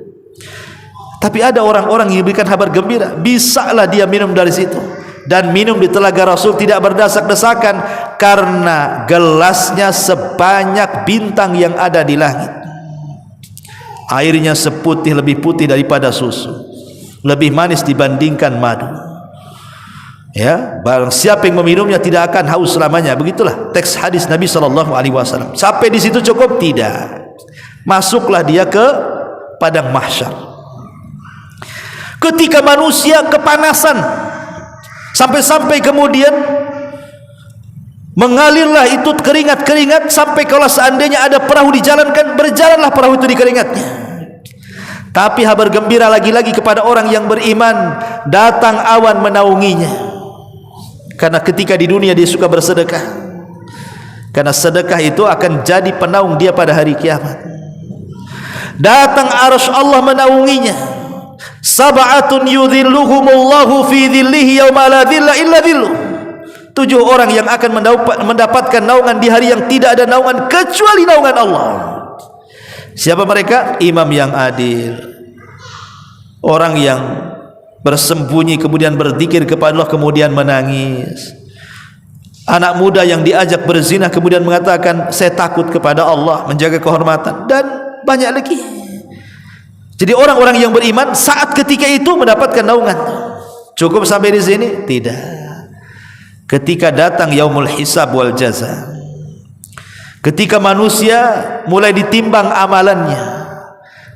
Speaker 2: Tapi ada orang-orang yang diberikan kabar gembira, bisalah dia minum dari situ. Dan minum di telaga Rasul tidak berdesak-desakan, karena gelasnya sebanyak bintang yang ada di langit. Airnya seputih, lebih putih daripada susu, lebih manis dibandingkan madu. Ya, barang siapa yang meminumnya tidak akan haus selamanya. Begitulah teks hadis Nabi SAW. Sampai di situ cukup? Tidak. Masuklah dia ke padang mahsyar. Ketika manusia kepanasan, sampai-sampai kemudian mengalirlah itu keringat-keringat, sampai kalau seandainya ada perahu dijalankan, berjalanlah perahu itu di keringatnya. Tapi kabar gembira lagi-lagi kepada orang yang beriman, datang awan menaunginya. Karena ketika di dunia dia suka bersedekah, karena sedekah itu akan jadi penaung dia pada hari kiamat. Datang arsy Allah menaunginya. Sab'atun yudhilluhumullahu fi dhillihi yauma la dhilla illa dhilluh. 7 orang yang akan mendapatkan naungan di hari yang tidak ada naungan kecuali naungan Allah. Siapa mereka? Imam yang adil, orang yang bersembunyi kemudian berzikir kepada Allah kemudian menangis, anak muda yang diajak berzina kemudian mengatakan saya takut kepada Allah, menjaga kehormatan, dan banyak lagi. Jadi orang-orang yang beriman saat ketika itu mendapatkan naungan. Cukup sampai di sini? Tidak. Ketika datang yaumul hisab wal jaza, ketika manusia mulai ditimbang amalannya,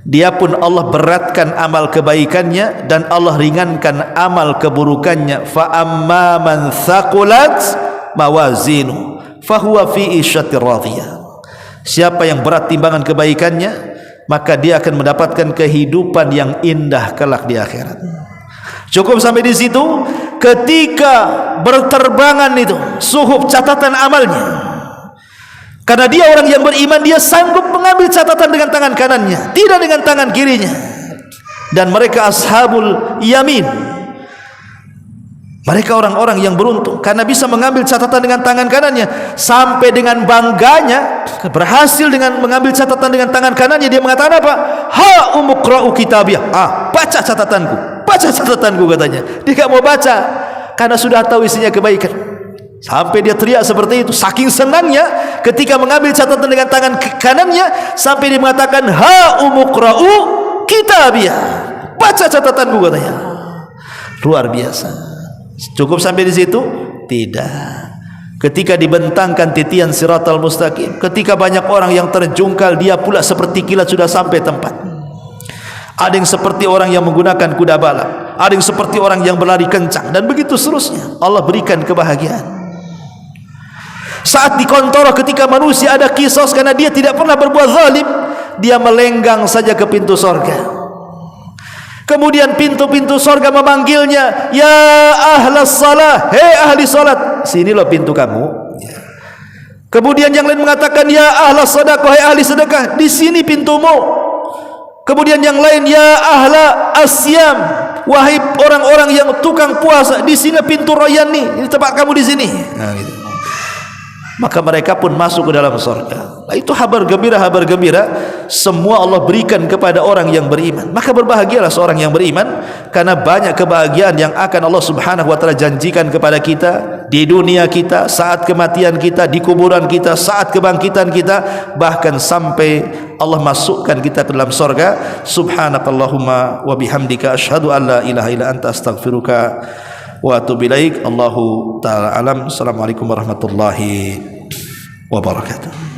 Speaker 2: dia pun Allah beratkan amal kebaikannya dan Allah ringankan amal keburukannya. Fa amma man thaqulat mawazinu fahuwa fi isyatir radiyah. Siapa yang berat timbangan kebaikannya, maka dia akan mendapatkan kehidupan yang indah kelak di akhirat. Cukup sampai di situ. Ketika berterbangan itu suhuf catatan amalnya, Karena dia orang yang beriman, dia sanggup mengambil catatan dengan tangan kanannya, tidak dengan tangan kirinya. Dan mereka ashabul yamin, mereka orang-orang yang beruntung karena bisa mengambil catatan dengan tangan kanannya. Sampai dengan bangganya berhasil dengan mengambil catatan dengan tangan kanannya, dia mengatakan apa? Ha umqra'u kitabiyah. Baca catatanku, baca catatanku, katanya. Dia tidak mau baca karena sudah tahu isinya kebaikan. Sampai dia teriak seperti itu, saking senangnya ketika mengambil catatan dengan tangan kanannya, sampai dia mengatakan ha umqra'u kitabiyah, baca catatanku, katanya. Luar biasa. Cukup sampai di situ? Tidak. Ketika dibentangkan titian siratal mustaqim, ketika banyak orang yang terjungkal, dia pula seperti kilat sudah sampai tempat. Ada yang seperti orang yang menggunakan kuda balap, ada yang seperti orang yang berlari kencang, dan begitu seterusnya. Allah berikan kebahagiaan. Saat di kontoro, ketika manusia ada kisos karena dia tidak pernah berbuat zalim, dia melenggang saja ke pintu sorga. Kemudian pintu-pintu sorga memanggilnya, ya ahlas salah, hei ahli salat, sini loh pintu kamu. Kemudian yang lain mengatakan, ya ahlas sedekah, hei ahli sedekah, di sini pintumu. Kemudian yang lain, ya ahla asyam, wahai orang-orang yang tukang puasa, di sini pintu rayyan nih, ini tempat kamu di sini. Nah, gitu. Maka mereka pun masuk ke dalam surga. Nah, itu kabar gembira semua Allah berikan kepada orang yang beriman. Maka berbahagialah seorang yang beriman, karena banyak kebahagiaan yang akan Allah Subhanahu wa taala janjikan kepada kita di dunia kita, saat kematian kita, di kuburan kita, saat kebangkitan kita, bahkan sampai Allah masukkan kita ke dalam surga. Subhanakallahumma wa bihamdika asyhadu an la ilaha illa anta astaghfiruka wa atubu ilaik. Allahu ta'ala alam. Assalamualaikum warahmatullahi wabarakatuh.